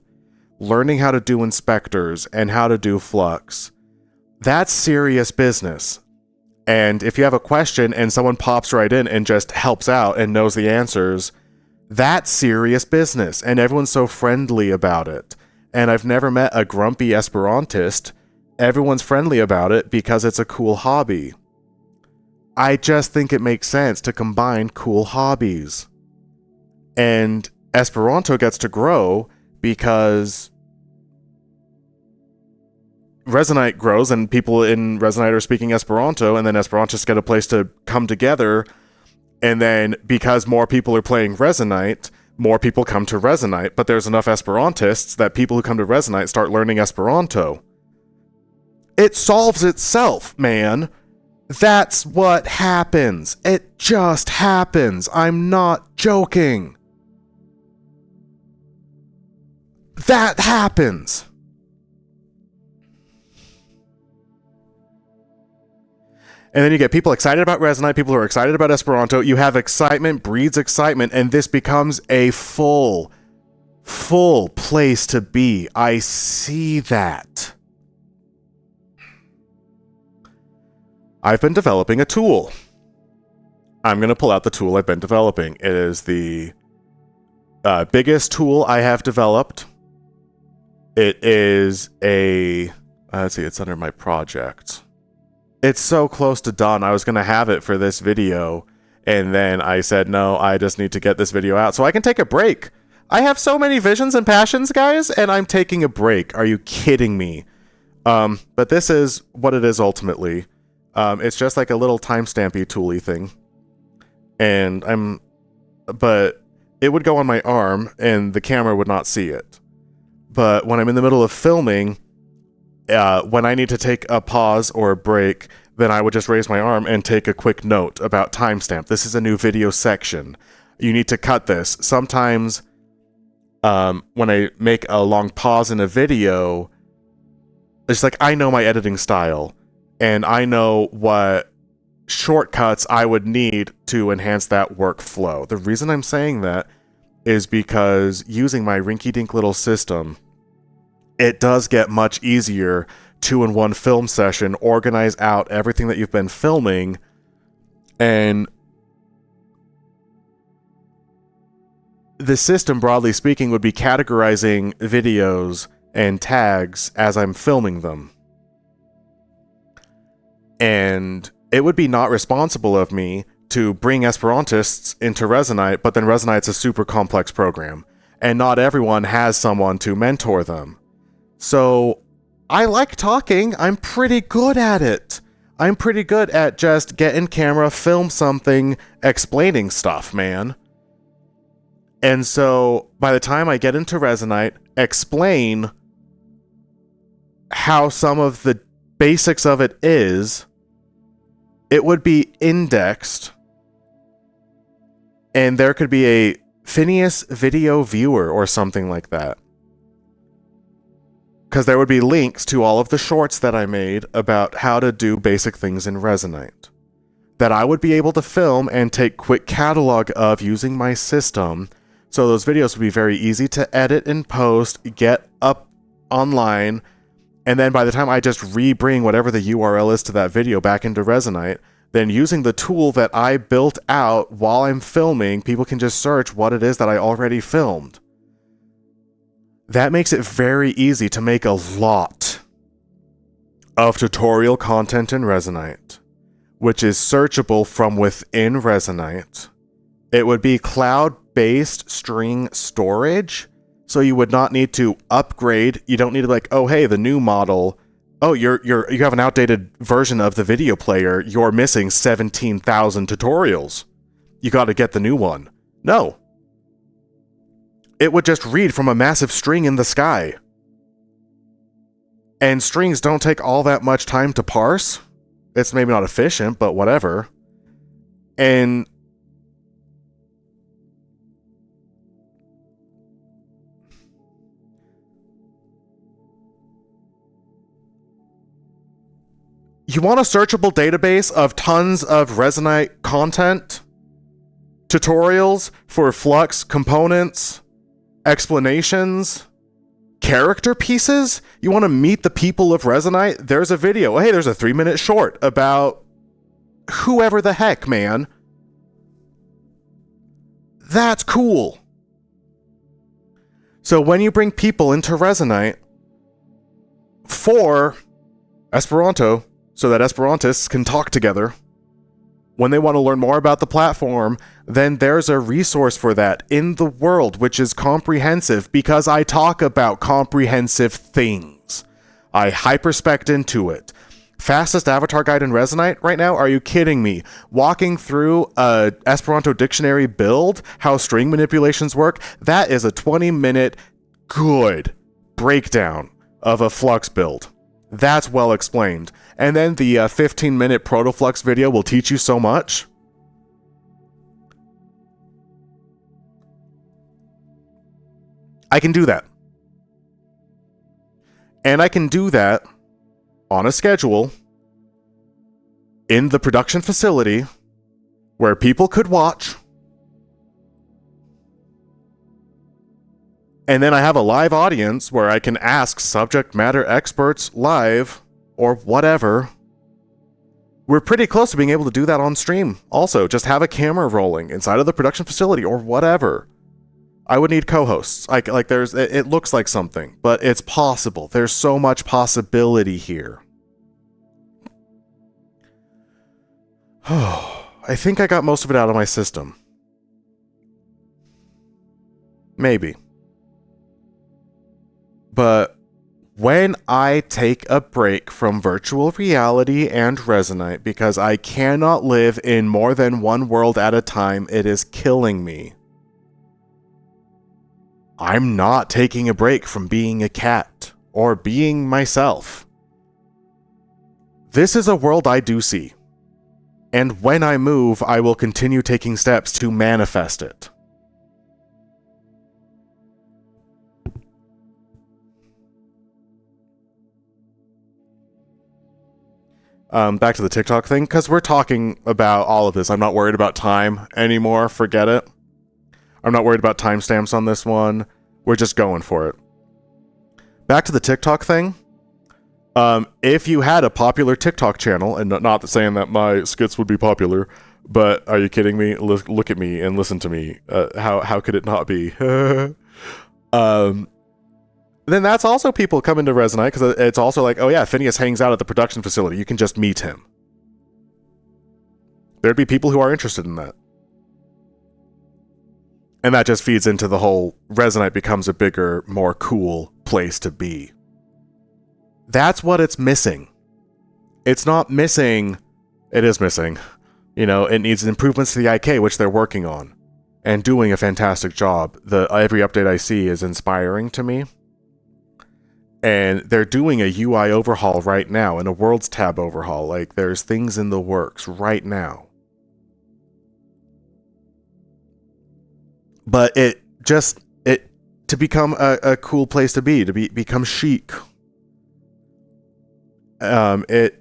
Learning how to do inspectors and how to do flux, that's serious business. And if you have a question and someone pops right in and just helps out and knows the answers, that's serious business. And everyone's so friendly about it. And I've never met a grumpy Esperantist. Everyone's friendly about it because it's a cool hobby. I just think it makes sense to combine cool hobbies. And Esperanto gets to grow because Resonite grows and people in Resonite are speaking Esperanto, and then Esperantists get a place to come together. And then because more people are playing Resonite, more people come to Resonite, but there's enough Esperantists that people who come to Resonite start learning Esperanto. It solves itself, man. That's what happens. It just happens. I'm not joking. That happens. And then you get people excited about Resonite, people who are excited about Esperanto. You have excitement breeds excitement, and this becomes a full place to be. I see that. I've been developing a tool. I'm going to pull out the tool I've been developing. It is the biggest tool I have developed. It is a... let's see, it's under my project. It's so close to done. I was going to have it for this video, and then I said, no, I just need to get this video out so I can take a break. I have so many visions and passions, guys, and I'm taking a break. Are you kidding me? But this is what it is ultimately. It's just like a little timestampy tooly thing. But it would go on my arm and the camera would not see it. But when I'm in the middle of filming, when I need to take a pause or a break, then I would just raise my arm and take a quick note about timestamp. This is a new video section. You need to cut this. Sometimes when I make a long pause in a video, it's like I know my editing style. And I know what shortcuts I would need to enhance that workflow. The reason I'm saying that is because using my rinky-dink little system, it does get much easier to, in one film session, organize out everything that you've been filming, and the system, broadly speaking, would be categorizing videos and tags as I'm filming them. And it would be not responsible of me to bring Esperantists into Resonite, but then Resonite's a super complex program, and not everyone has someone to mentor them. So I like talking. I'm pretty good at it. I'm pretty good at just get in camera, film something, explaining stuff, man. And so by the time I get into Resonite, explain how some of the basics of it is, it would be indexed, and there could be a Phineas video viewer or something like that. Because there would be links to all of the shorts that I made about how to do basic things in Resonite that I would be able to film and take quick catalog of using my system. So those videos would be very easy to edit and post, get up online, and then by the time I just re-bring whatever the URL is to that video back into Resonite, then using the tool that I built out while I'm filming, people can just search what it is that I already filmed. That makes it very easy to make a lot of tutorial content in Resonite, which is searchable from within Resonite. It would be cloud-based string storage, so you would not need to upgrade. You don't need to like, oh hey, the new model. Oh, you have an outdated version of the video player. You're missing 17,000 tutorials. You got to get the new one. No. It would just read from a massive string in the sky. And strings don't take all that much time to parse. It's maybe not efficient, but whatever. And you want a searchable database of tons of Resonite content? Tutorials for Flux components? Explanations? Character pieces? You want to meet the people of Resonite? There's a video. Hey, there's a 3-minute short about whoever the heck, man. That's cool. So when you bring people into Resonite for Esperanto, so that Esperantists can talk together, when they want to learn more about the platform, then there's a resource for that in the world, which is comprehensive, because I talk about comprehensive things. I hyperspect into it. Fastest avatar guide in Resonite right now? Are you kidding me? Walking through a Esperanto dictionary build, how string manipulations work, that is a 20-minute good breakdown of a Flux build. That's well explained. And then the 15-minute Protoflux video will teach you so much. I can do that. And I can do that on a schedule in the production facility where people could watch. And then I have a live audience where I can ask subject matter experts live or whatever. We're pretty close to being able to do that on stream. Also, just have a camera rolling inside of the production facility or whatever. I would need co-hosts. It looks like something, but it's possible. There's so much possibility here. I think I got most of it out of my system. Maybe. But when I take a break from virtual reality and Resonite because I cannot live in more than one world at a time, it is killing me. I'm not taking a break from being a cat or being myself. This is a world I do see. And when I move, I will continue taking steps to manifest it. Back to the TikTok thing, because we're talking about all of this. I'm not worried about time anymore. Forget it. I'm not worried about timestamps on this one. We're just going for it. Back to the TikTok thing. If you had a popular TikTok channel, and not saying that my skits would be popular, but are you kidding me? Look at me and listen to me. How could it not be? Then that's also people coming to Resonite, because it's also like, oh yeah, Phineas hangs out at the production facility. You can just meet him. There'd be people who are interested in that. And that just feeds into the whole Resonite becomes a bigger, more cool place to be. That's what it's missing. It's not missing. It is missing. You know, it needs improvements to the IK, which they're working on and doing a fantastic job. Every update I see is inspiring to me. And they're doing a UI overhaul right now and a Worlds tab overhaul. Like, there's things in the works right now. But to become a cool place to become chic. It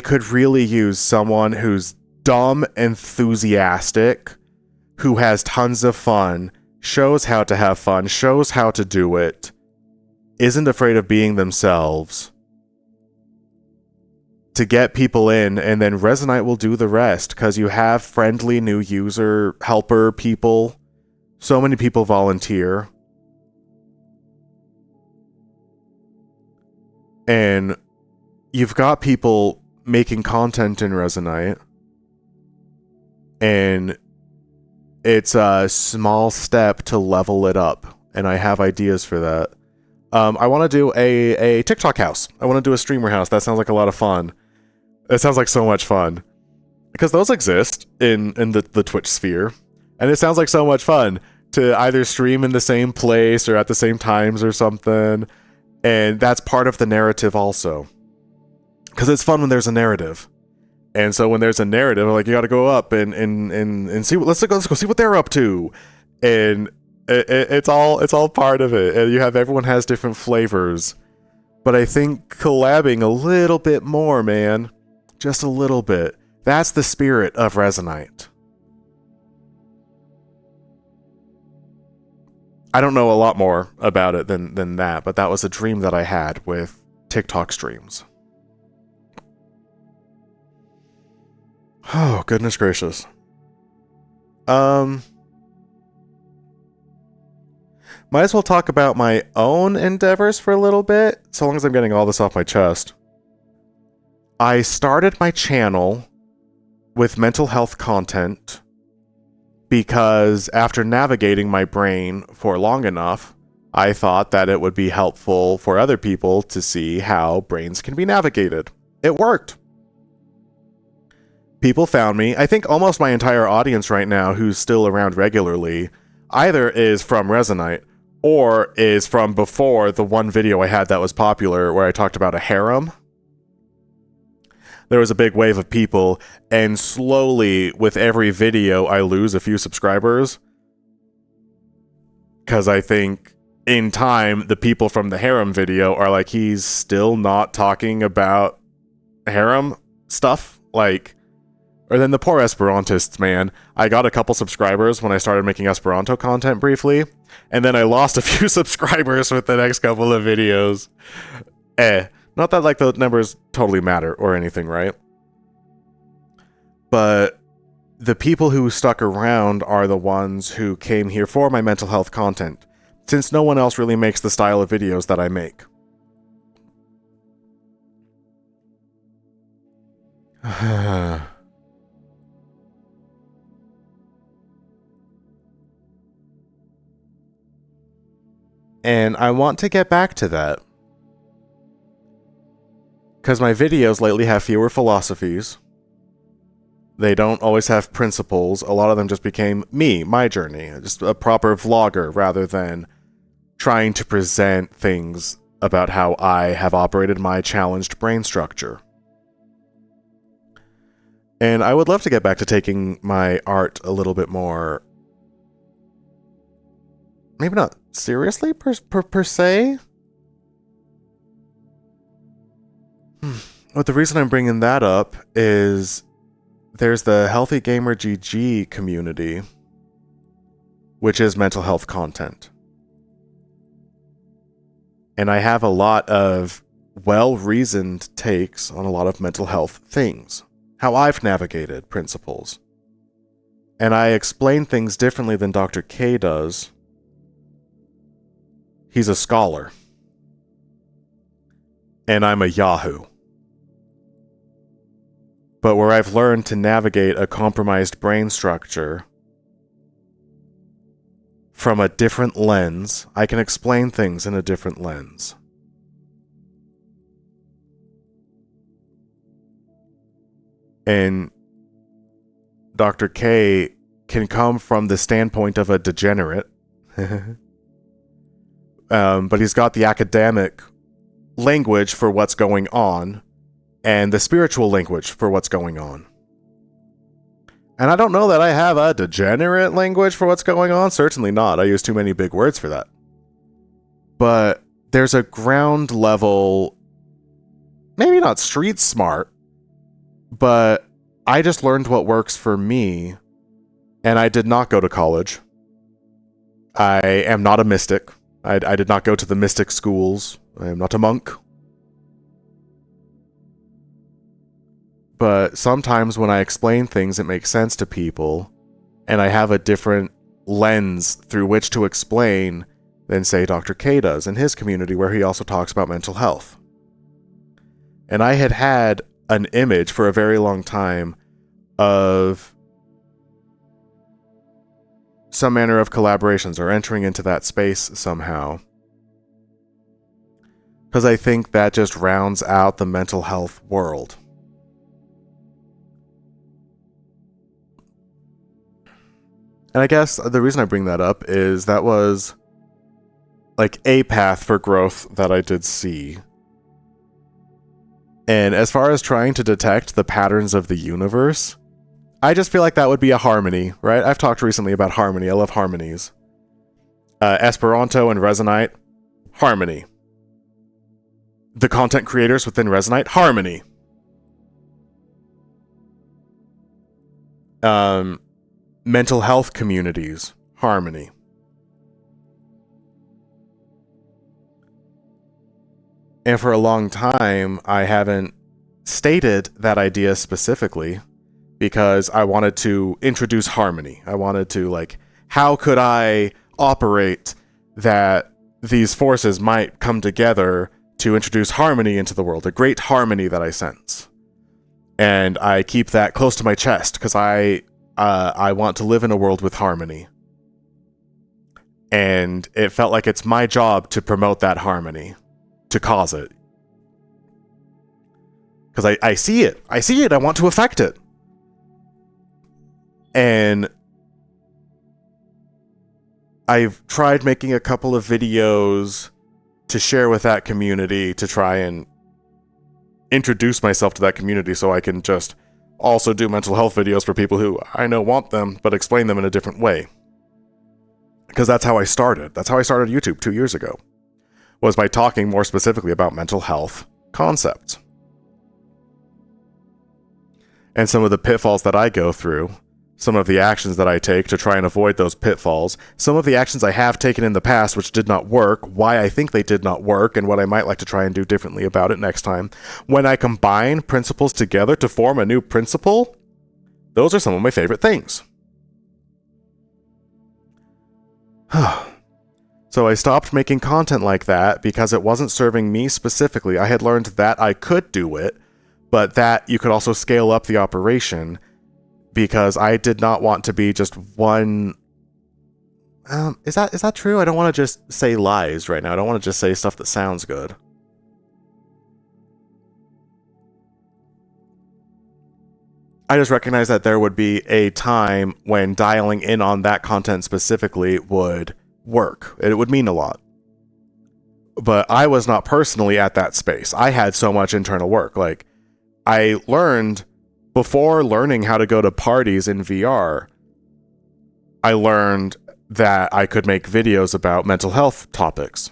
could really use someone who's dumb, enthusiastic, who has tons of fun, shows how to have fun, shows how to do it, isn't afraid of being themselves, to get people in, and then Resonite will do the rest, because you have friendly new user helper people. So many people volunteer. And you've got people making content in Resonite. And it's a small step to level it up. And I have ideas for that. I want to do a TikTok house. I want to do a streamer house. That sounds like a lot of fun. It sounds like so much fun. Because those exist in the Twitch sphere. And it sounds like so much fun to either stream in the same place or at the same times or something. And that's part of the narrative also. Because it's fun when there's a narrative. And so when there's a narrative, like, you got to go up and see what, let's go see what they're up to. And it's all part of it. And everyone has different flavors. But I think collabing a little bit more, man. Just a little bit. That's the spirit of Resonite. I don't know a lot more about it than that, but that was a dream that I had with TikTok streams. Oh, goodness gracious. Might as well talk about my own endeavors for a little bit, so long as I'm getting all this off my chest. I started my channel with mental health content because after navigating my brain for long enough, I thought that it would be helpful for other people to see how brains can be navigated. It worked. People found me. I think almost my entire audience right now who's still around regularly either is from Resonite or is from before the one video I had that was popular where I talked about a harem. There was a big wave of people, and slowly, with every video, I lose a few subscribers. Because I think, in time, the people from the harem video are like, he's still not talking about harem stuff? Like, or then the poor Esperantists, man. I got a couple subscribers when I started making Esperanto content briefly, and then I lost a few subscribers with the next couple of videos. Not that, like, the numbers totally matter or anything, right? But the people who stuck around are the ones who came here for my mental health content, since no one else really makes the style of videos that I make. And I want to get back to that. Because my videos lately have fewer philosophies. They don't always have principles. A lot of them just became me, my journey. Just a proper vlogger rather than trying to present things about how I have operated my challenged brain structure. And I would love to get back to taking my art a little bit more... maybe not seriously per se? But the reason I'm bringing that up is there's the Healthy Gamer GG community, which is mental health content. And I have a lot of well-reasoned takes on a lot of mental health things, how I've navigated principles. And I explain things differently than Dr. K does. He's a scholar. And I'm a Yahoo. But where I've learned to navigate a compromised brain structure from a different lens, I can explain things in a different lens. And Dr. K can come from the standpoint of a degenerate, but he's got the academic language for what's going on and the spiritual language for what's going on. And I don't know that I have a degenerate language for what's going on. Certainly not. I use too many big words for that. But there's a ground level, maybe not street smart, but I just learned what works for me, and I did not go to college. I am not a mystic. I did not go to the mystic schools. I am not a monk. But sometimes when I explain things, it makes sense to people, and I have a different lens through which to explain than, say, Dr. K does in his community, where he also talks about mental health. And I had had an image for a very long time of some manner of collaborations or entering into that space somehow. Because I think that just rounds out the mental health world. And I guess the reason I bring that up is that was like a path for growth that I did see. And as far as trying to detect the patterns of the universe, I just feel like that would be a harmony, right? I've talked recently about harmony. I love harmonies. Esperanto and Resonite, harmony. The content creators within Resonite, harmony. Mental health communities, harmony. And for a long time, I haven't stated that idea specifically because I wanted to introduce harmony. I wanted to, like, how could I operate that these forces might come together to introduce harmony into the world, a great harmony that I sense. And I keep that close to my chest because I want to live in a world with harmony. And it felt like it's my job to promote that harmony, to cause it. Because I see it. I see it. I want to affect it. And I've tried making a couple of videos to share with that community to try and introduce myself to that community so I can just also do mental health videos for people who I know want them, but explain them in a different way. Because that's how I started. That's how I started YouTube 2 years ago. Was by talking more specifically about mental health concepts. And some of the pitfalls that I go through, some of the actions that I take to try and avoid those pitfalls, some of the actions I have taken in the past which did not work, why I think they did not work, and what I might like to try and do differently about it next time. When I combine principles together to form a new principle, those are some of my favorite things. So I stopped making content like that because it wasn't serving me specifically. I had learned that I could do it, but that you could also scale up the operation because I did not want to be just one... Is that true? I don't want to just say lies right now. I don't want to just say stuff that sounds good. I just recognize that there would be a time when dialing in on that content specifically would work. It would mean a lot. But I was not personally at that space. I had so much internal work. Like, I learned, before learning how to go to parties in VR, I learned that I could make videos about mental health topics.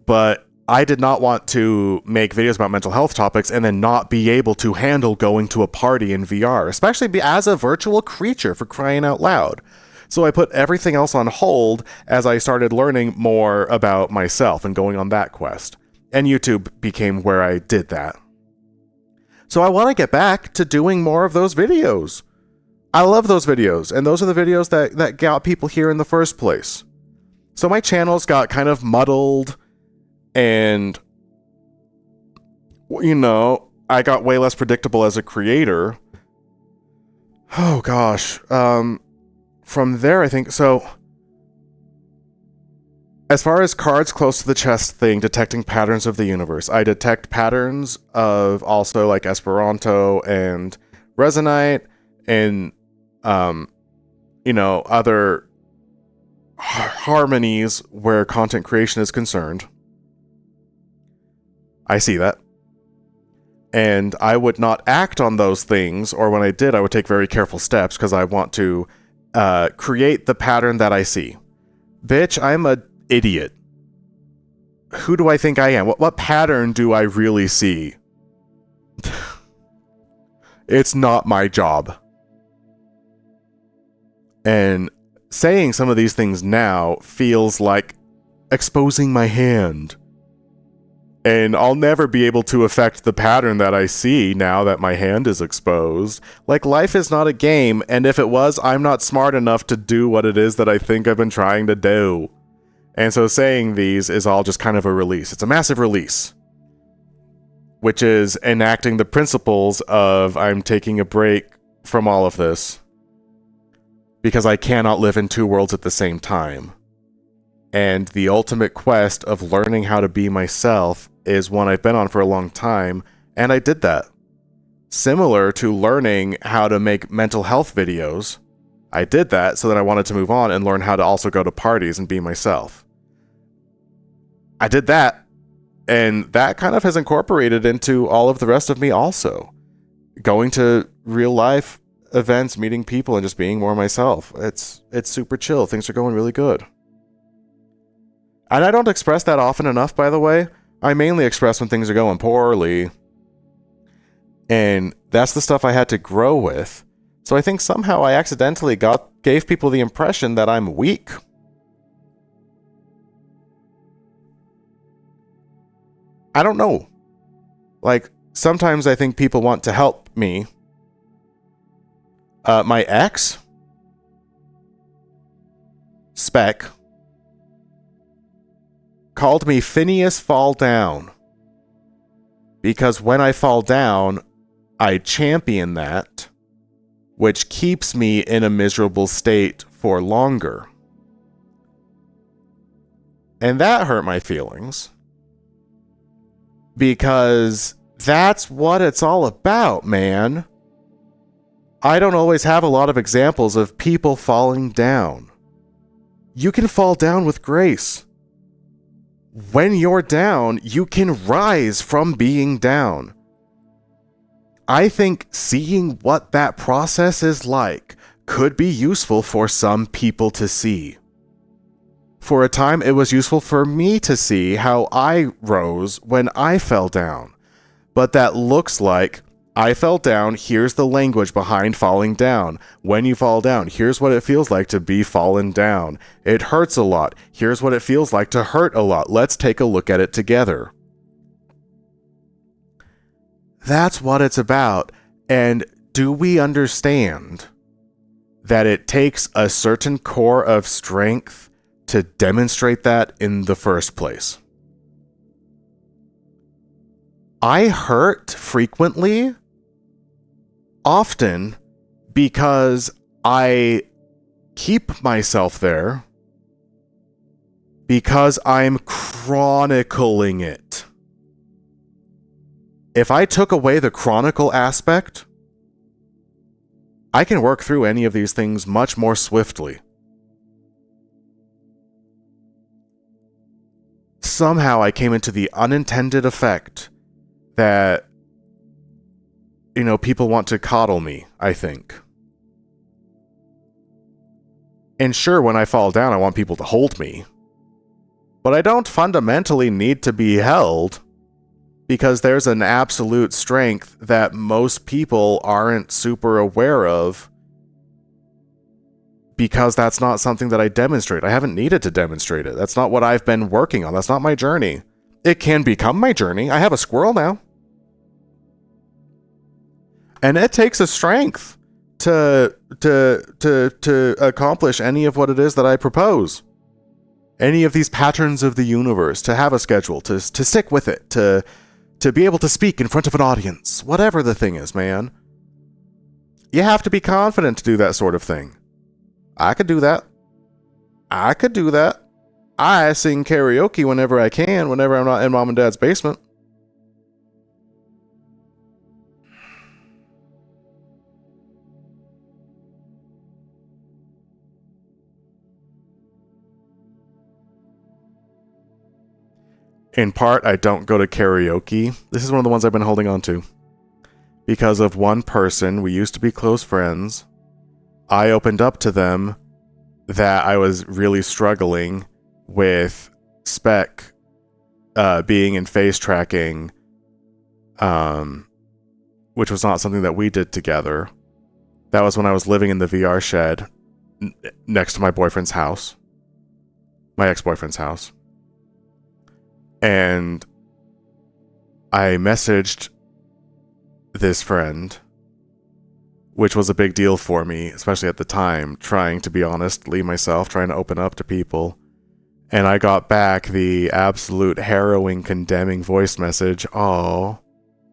But I did not want to make videos about mental health topics and then not be able to handle going to a party in VR, especially as a virtual creature, for crying out loud. So I put everything else on hold as I started learning more about myself and going on that quest. And YouTube became where I did that. So I want to get back to doing more of those videos. I love those videos, and those are the videos that got people here in the first place. So my channels got kind of muddled, and, you know, I got way less predictable as a creator. Oh gosh. From there, I think, so as far as cards close to the chest thing, detecting patterns of the universe, I detect patterns of also like Esperanto and Resonite and, you know, other harmonies where content creation is concerned. I see that. And I would not act on those things, or when I did, I would take very careful steps because I want to create the pattern that I see. Bitch, I'm an idiot. Who do I think I am? What pattern do I really see? It's not my job. And saying some of these things now feels like exposing my hand. And I'll never be able to affect the pattern that I see now that my hand is exposed. Like, life is not a game, and if it was, I'm not smart enough to do what it is that I think I've been trying to do. And so saying these is all just kind of a release. It's a massive release. Which is enacting the principles of I'm taking a break from all of this. Because I cannot live in two worlds at the same time. And the ultimate quest of learning how to be myself is one I've been on for a long time, and I did that. Similar to learning how to make mental health videos, I did that so that I wanted to move on and learn how to also go to parties and be myself. I did that, and that kind of has incorporated into all of the rest of me also. Going to real life events, meeting people, and just being more myself. It's super chill. Things are going really good. And I don't express that often enough, by the way. I mainly express when things are going poorly. And that's the stuff I had to grow with. So I think somehow I accidentally gave people the impression that I'm weak. I don't know. Like, sometimes I think people want to help me. My ex, Spec, called me Phineas Fall Down. Because when I fall down, I champion that, which keeps me in a miserable state for longer. And that hurt my feelings. Because that's what it's all about, man. I don't always have a lot of examples of people falling down. You can fall down with grace. When you're down, you can rise from being down. I think seeing what that process is like could be useful for some people to see. For a time, it was useful for me to see how I rose when I fell down. But that looks like, I fell down, here's the language behind falling down. When you fall down, here's what it feels like to be fallen down. It hurts a lot. Here's what it feels like to hurt a lot. Let's take a look at it together. That's what it's about. And do we understand that it takes a certain core of strength to demonstrate that in the first place? I hurt frequently, often, because I keep myself there, because I'm chronicling it. If I took away the chronicle aspect, I can work through any of these things much more swiftly. Somehow I came into the unintended effect that, you know, people want to coddle me, I think. And sure, when I fall down, I want people to hold me. but I don't fundamentally need to be held, because there's an absolute strength that most people aren't super aware of, because that's not something that I demonstrate. I haven't needed to demonstrate it. That's not what I've been working on. That's not my journey. It can become my journey. I have a squirrel now. And it takes a strength to accomplish any of what it is that I propose. Any of these patterns of the universe, to have a schedule, to stick with it, to be able to speak in front of an audience, whatever the thing is, man. You have to be confident to do that sort of thing. I could do that. I could do that. I sing karaoke whenever I can, whenever I'm not in mom and dad's basement. In part, I don't go to karaoke. This is one of the ones I've been holding on to. Because of one person, we used to be close friends. I opened up to them that I was really struggling with spec being in face tracking, which was not something that we did together. That was when I was living in the VR shed next to my boyfriend's house. My ex-boyfriend's house. And I messaged this friend, which was a big deal for me, especially at the time, trying to be honestly myself, trying to open up to people. And I got back the absolute harrowing, condemning voice message. "Oh,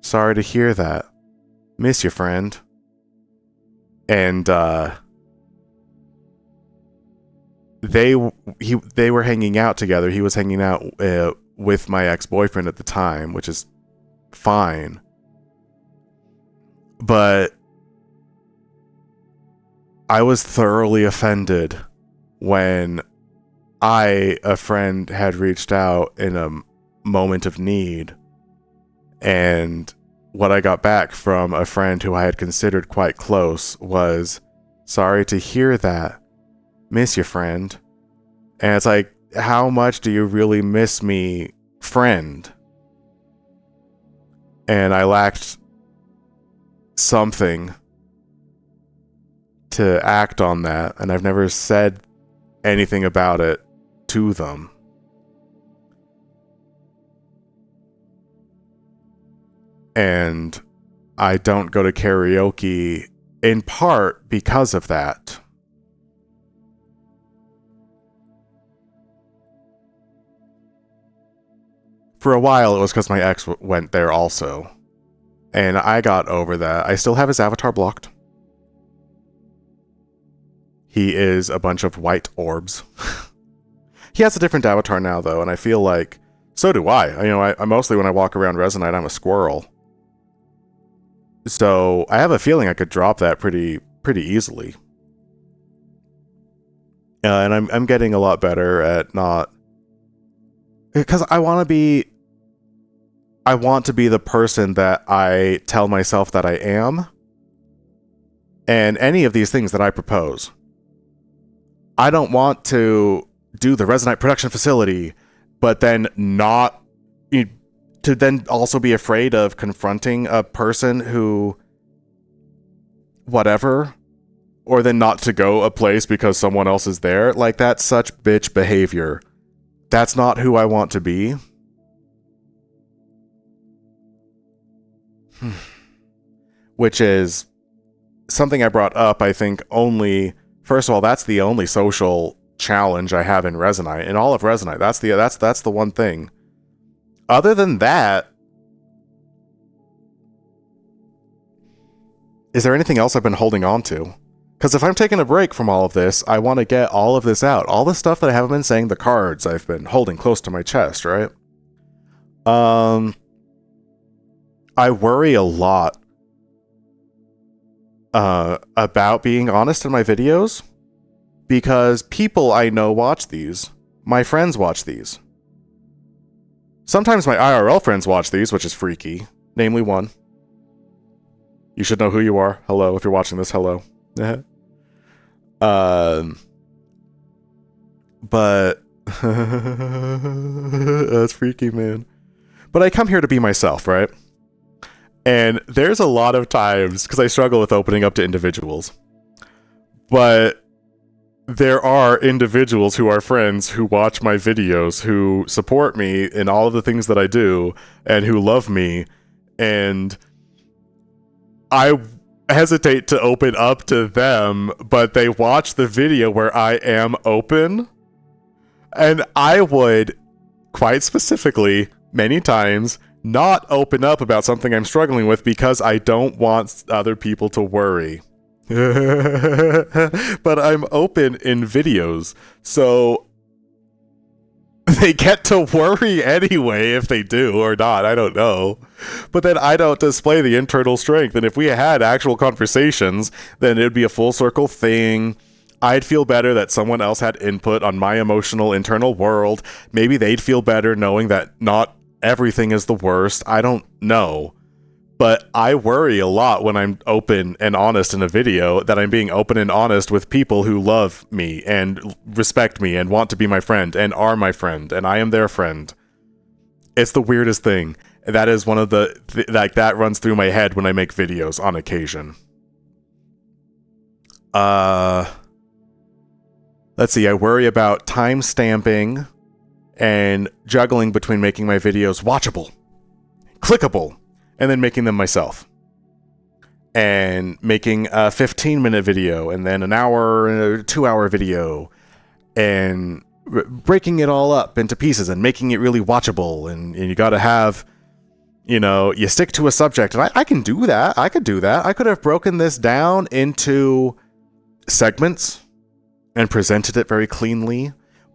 sorry to hear that. Miss you, friend." And they were hanging out together. He was hanging out with my ex-boyfriend at the time, which is fine. But I was thoroughly offended when a friend had reached out in a moment of need, and what I got back from a friend who I had considered quite close was, "Sorry to hear that. Miss you, friend." And it's like, how much do you really miss me, friend? And I lacked something to act on that, and I've never said anything about it to them. And I don't go to karaoke in part because of that. For a while, it was because my ex went there also. And I got over that. I still have his avatar blocked. He is a bunch of white orbs. He has a different avatar now, though, and I feel like so do I. You know, I mostly, when I walk around Resonite, I'm a squirrel. So I have a feeling I could drop that pretty easily. And I'm getting a lot better at not, because I want to be the person that I tell myself that I am. And any of these things that I propose, I don't want to do the Resonite production facility, but then not to then also be afraid of confronting a person who whatever, or then not to go a place because someone else is there. Like, that's such bitch behavior. That's not who I want to be. Which is something I brought up, I think, only... First of all, that's the only social challenge I have in Resonite. In all of Resonite, that's the one thing. Other than that, is there anything else I've been holding on to? Because if I'm taking a break from all of this, I want to get all of this out. All the stuff that I haven't been saying, the cards I've been holding close to my chest, right? I worry a lot about being honest in my videos, because people I know watch these. My friends watch these. Sometimes my IRL friends watch these, which is freaky. Namely one. You should know who you are. Hello, if you're watching this, hello. But That's freaky, man. But I come here to be myself, right? And there's a lot of times, because I struggle with opening up to individuals, but there are individuals who are friends who watch my videos, who support me in all of the things that I do, and who love me, and I hesitate to open up to them, but they watch the video where I am open, and I would, quite specifically, many times, not open up about something I'm struggling with because I don't want other people to worry. But I'm open in videos, so they get to worry anyway if they do or not, I don't know. But then I don't display the internal strength, and if we had actual conversations, then it'd be a full circle thing. I'd feel better that someone else had input on my emotional internal world. Maybe they'd feel better knowing that not everything is the worst. I don't know. But I worry a lot when I'm open and honest in a video that I'm being open and honest with people who love me and respect me and want to be my friend and are my friend and I am their friend. It's the weirdest thing. That is one of the, that runs through my head when I make videos on occasion. Let's see, I worry about time stamping and juggling between making my videos watchable, clickable, and then making them myself. And making a 15-minute video, and then an hour, a 2-hour video, and breaking it all up into pieces and making it really watchable. And you gotta have, you know, you stick to a subject. And I can do that. I could do that. I could have broken this down into segments and presented it very cleanly.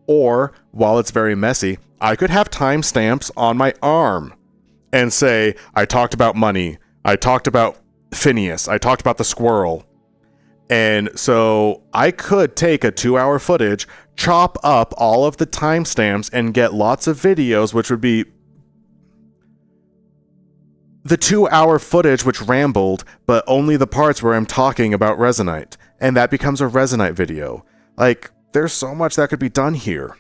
Or, while it's very messy, I could have timestamps on my arm and say, I talked about money, I talked about Phineas, I talked about the squirrel. And so I could take a 2-hour footage, chop up all of the timestamps, and get lots of videos, which would be the 2-hour footage which rambled, but only the parts where I'm talking about Resonite. And that becomes a Resonite video. Like, there's so much that could be done here.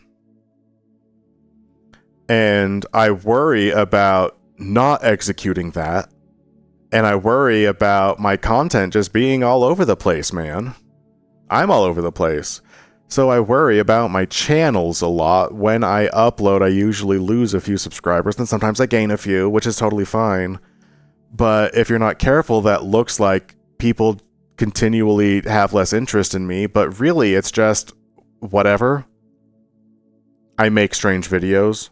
And I worry about not executing that. And I worry about my content just being all over the place, man. I'm all over the place. So I worry about my channels a lot. When I upload, I usually lose a few subscribers, and sometimes I gain a few, which is totally fine. But if you're not careful, that looks like people continually have less interest in me, but really it's just whatever. I make strange videos.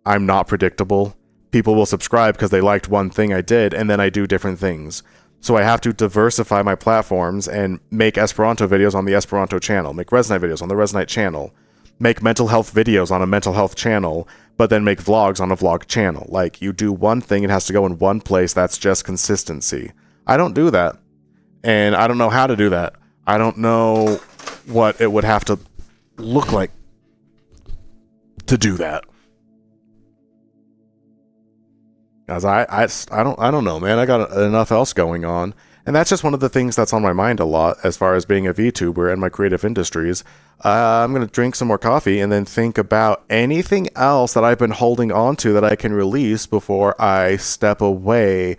I'm not predictable. People will subscribe because they liked one thing I did, and then I do different things. So I have to diversify my platforms and make Esperanto videos on the Esperanto channel, make Resonite videos on the Resonite channel, make mental health videos on a mental health channel, but then make vlogs on a vlog channel. Like, you do one thing, it has to go in one place. That's just consistency. I don't do that. And I don't know how to do that. I don't know what it would have to look like to do that. Guys, I don't know, man. I got enough else going on. And that's just one of the things that's on my mind a lot as far as being a VTuber and my creative industries. I'm going to drink some more coffee and then think about anything else that I've been holding on to that I can release before I step away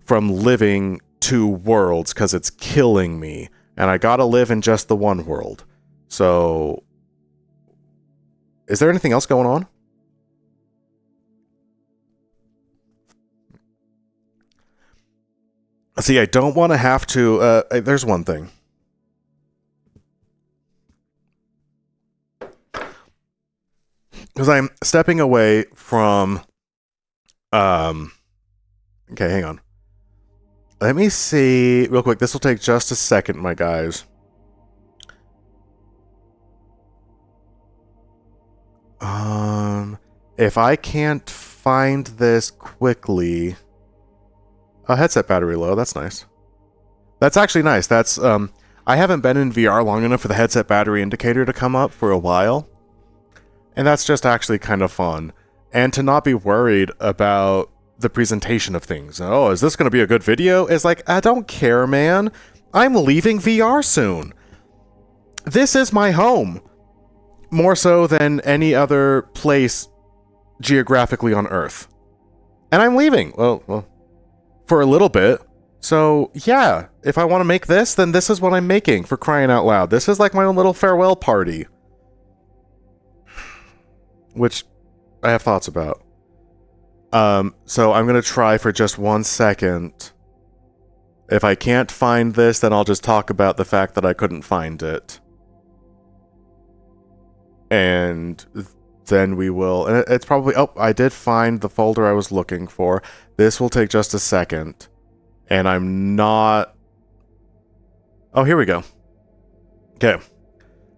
from living two worlds, because it's killing me. And I got to live in just the one world. So, is there anything else going on? See, I don't want to have to... there's one thing. Because I'm stepping away from... Okay, hang on. Let me see real quick. This will take just a second, my guys. If I can't find this quickly... headset battery low. That's nice. That's actually nice. That's, I haven't been in VR long enough for the headset battery indicator to come up for a while. And that's just actually kind of fun. And to not be worried about the presentation of things. Oh, is this going to be a good video? It's like, I don't care, man. I'm leaving VR soon. This is my home. More so than any other place geographically on Earth. And I'm leaving. Well, for a little bit. So, yeah, if I want to make this, then this is what I'm making, for crying out loud. This is like my own little farewell party. Which I have thoughts about. So I'm going to try for just 1 second. If I can't find this, then I'll just talk about the fact that I couldn't find it. And then we will... And it's probably... Oh, I did find the folder I was looking for. This will take just a second. And I'm not... Oh, here we go. Okay.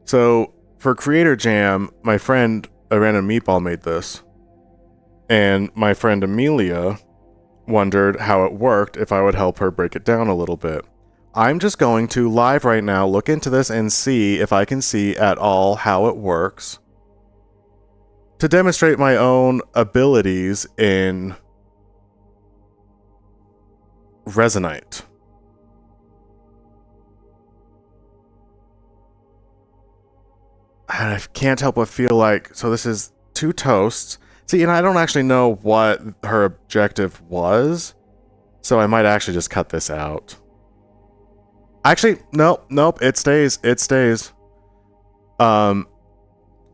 So, for Creator Jam, my friend, a random meatball, made this. And my friend Amelia wondered how it worked if I would help her break it down a little bit. I'm just going to, live right now, look into this and see if I can see at all how it works. To demonstrate my own abilities in Resonite. And I can't help but feel like, so this is 2 toasts. See, and I don't actually know what her objective was, so I might actually just cut this out. Actually, nope, it stays.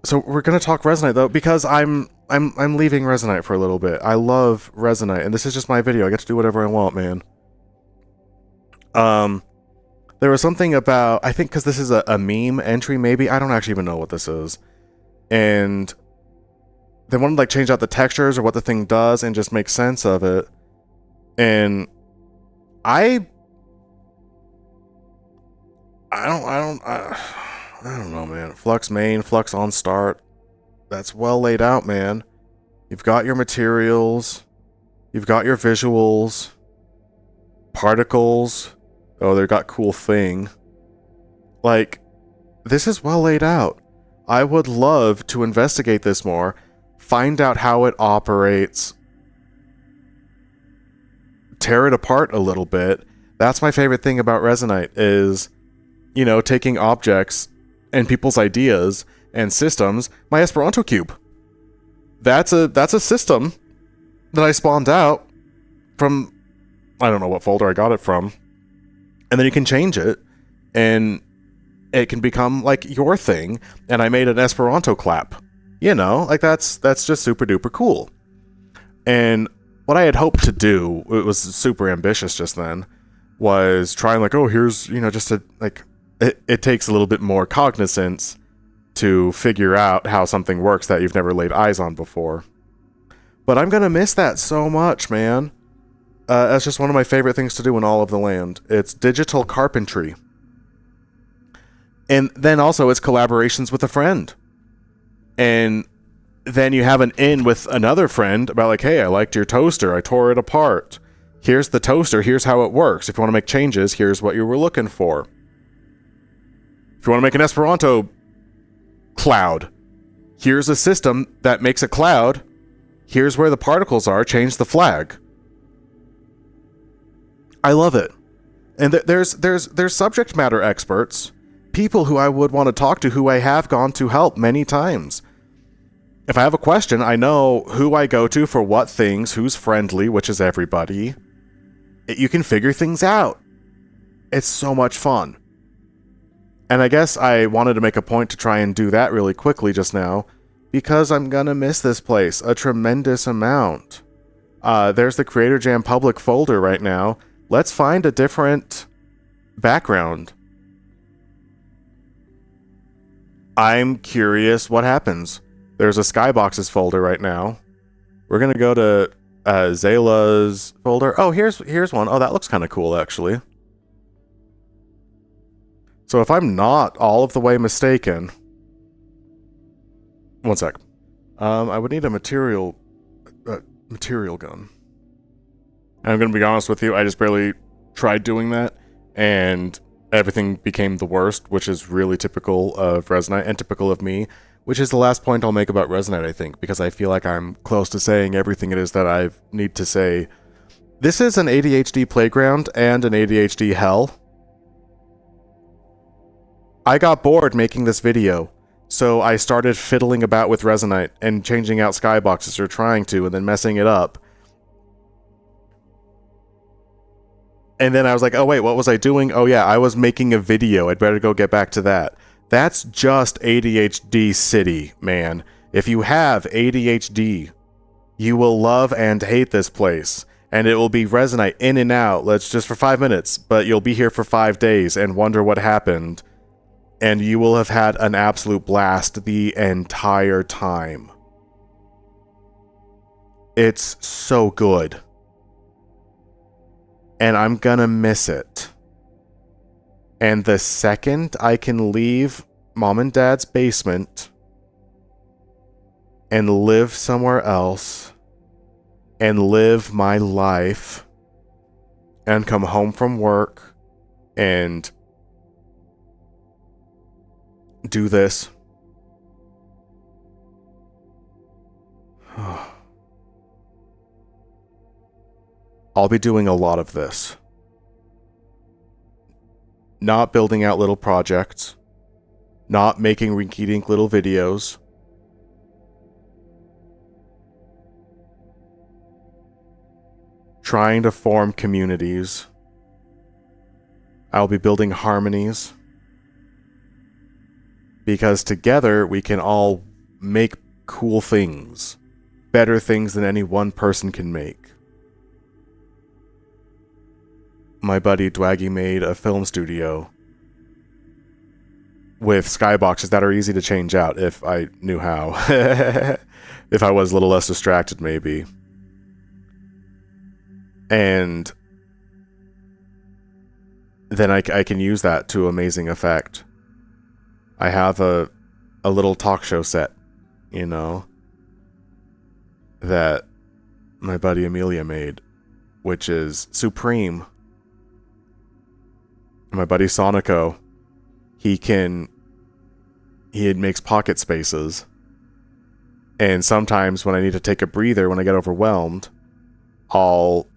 So we're gonna talk Resonite though, because I'm leaving Resonite for a little bit. I love Resonite, and this is just my video. I get to do whatever I want, man. There was something about, I think because this is a meme entry, maybe, I don't actually even know what this is. And they wanted to like change out the textures or what the thing does and just make sense of it. And I don't know, man. Flux main, flux on start. That's well laid out, man. You've got your materials. You've got your visuals. Particles. Oh, they got cool thing. Like, this is well laid out. I would love to investigate this more. Find out how it operates. Tear it apart a little bit. That's my favorite thing about Resonite is, you know, taking objects and people's ideas and systems. My Esperanto cube. That's a system that I spawned out from, I don't know what folder I got it from. And then you can change it and it can become like your thing. And I made an Esperanto clap. You know, like that's just super duper cool. And what I had hoped to do, it was super ambitious just then, was trying like, oh, here's, you know, just a, like, it takes a little bit more cognizance to figure out how something works that you've never laid eyes on before. But I'm going to miss that so much, man. That's just one of my favorite things to do in all of the land. It's digital carpentry. And then also it's collaborations with a friend. And then you have an in with another friend about like, hey, I liked your toaster. I tore it apart. Here's the toaster. Here's how it works. If you want to make changes, here's what you were looking for. If you want to make an Esperanto cloud, here's a system that makes a cloud. Here's where the particles are. Change the flag. I love it. And there's subject matter experts, people who I would want to talk to, who I have gone to help many times. If I have a question, I know who I go to for what things, who's friendly, which is everybody. You can figure things out. It's so much fun. And I guess I wanted to make a point to try and do that really quickly just now, because I'm gonna miss this place a tremendous amount. There's the Creator Jam public folder right now. Let's find a different background. I'm curious what happens. There's a Skyboxes folder right now. We're gonna go to Zayla's folder. Oh, here's one. Oh, that looks kind of cool, actually. So if I'm not all of the way mistaken... One sec. I would need a material gun. And I'm going to be honest with you, I just barely tried doing that, and everything became the worst, which is really typical of Resonite, and typical of me, which is the last point I'll make about Resonite, I think, because I feel like I'm close to saying everything it is that I need to say. This is an ADHD playground and an ADHD hell. I got bored making this video, So I started fiddling about with Resonite and changing out skyboxes, or trying to, and then messing it up. And then I was like, oh wait, what was I doing? Oh yeah, I was making a video. I'd better go get back to that. That's just ADHD City, man. If you have ADHD, you will love and hate this place. And it will be Resonite in and out, let's just for 5 minutes, but you'll be here for 5 days and wonder what happened. And you will have had an absolute blast the entire time. It's so good. And I'm gonna miss it. And the second I can leave Mom and Dad's basement and live somewhere else and live my life and come home from work and do this. I'll be doing a lot of this. Not building out little projects. Not making rinky-dink little videos. Trying to form communities. I'll be building harmonies. Because together we can all make cool things. Better things than any one person can make. My buddy Dwaggy made a film studio with skyboxes that are easy to change out if I knew how. If I was a little less distracted, maybe. And then I can use that to amazing effect. I have a little talk show set, you know, that my buddy Amelia made, which is supreme. My buddy Sonico, he makes pocket spaces. And sometimes when I need to take a breather, when I get overwhelmed, I'll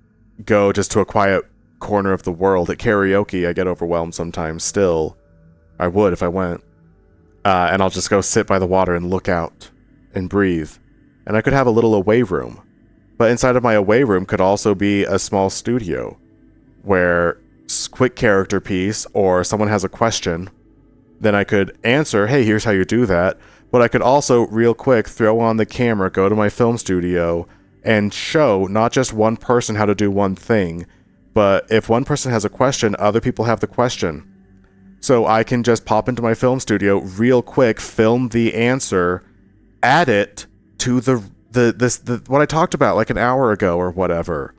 go just to a quiet corner of the world. At karaoke, I get overwhelmed sometimes still. I would if I went. And I'll just go sit by the water and look out and breathe. And I could have a little away room. But inside of my away room could also be a small studio where quick character piece, or someone has a question, then I could answer, hey, here's how you do that. But I could also real quick throw on the camera, go to my film studio, and show not just one person how to do one thing, but if one person has a question, other people have the question. So I can just pop into my film studio real quick, film the answer, add it to the what I talked about like an hour ago or whatever.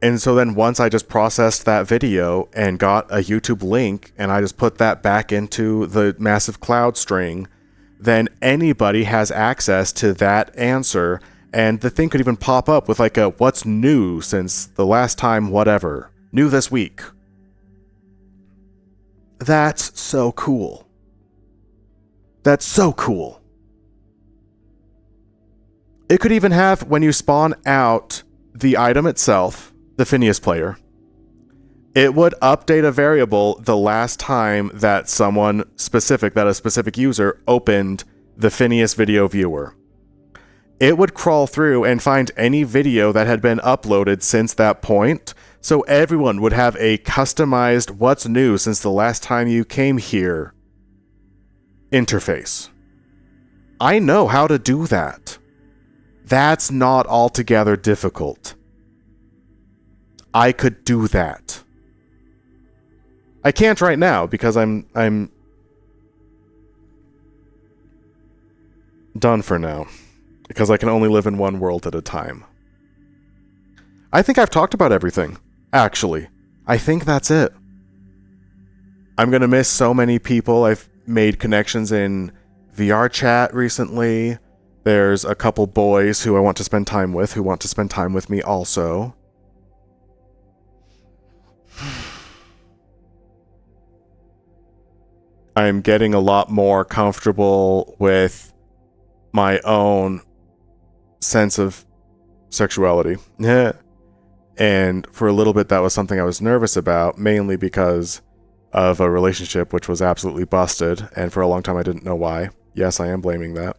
And so then once I just processed that video and got a YouTube link and I just put that back into the massive cloud string, then anybody has access to that answer, and the thing could even pop up with like a what's new since the last time whatever. New this week. That's so cool. That's so cool. It could even have, when you spawn out the item itself, the Phineas player, it would update a variable the last time that a specific user opened the Phineas video viewer. It would crawl through and find any video that had been uploaded since that point, so everyone would have a customized what's new since the last time you came here interface. I know how to do that. That's not altogether difficult. I could do that. I can't right now because I'm done for now. Because I can only live in one world at a time. I think I've talked about everything, actually. I think that's it. I'm gonna miss so many people. I've made connections in VR chat recently. There's a couple boys who I want to spend time with who want to spend time with me also. I'm getting a lot more comfortable with my own sense of sexuality. And for a little bit that was something I was nervous about, mainly because of a relationship which was absolutely busted, and for a long time I didn't know why. Yes, I am blaming that.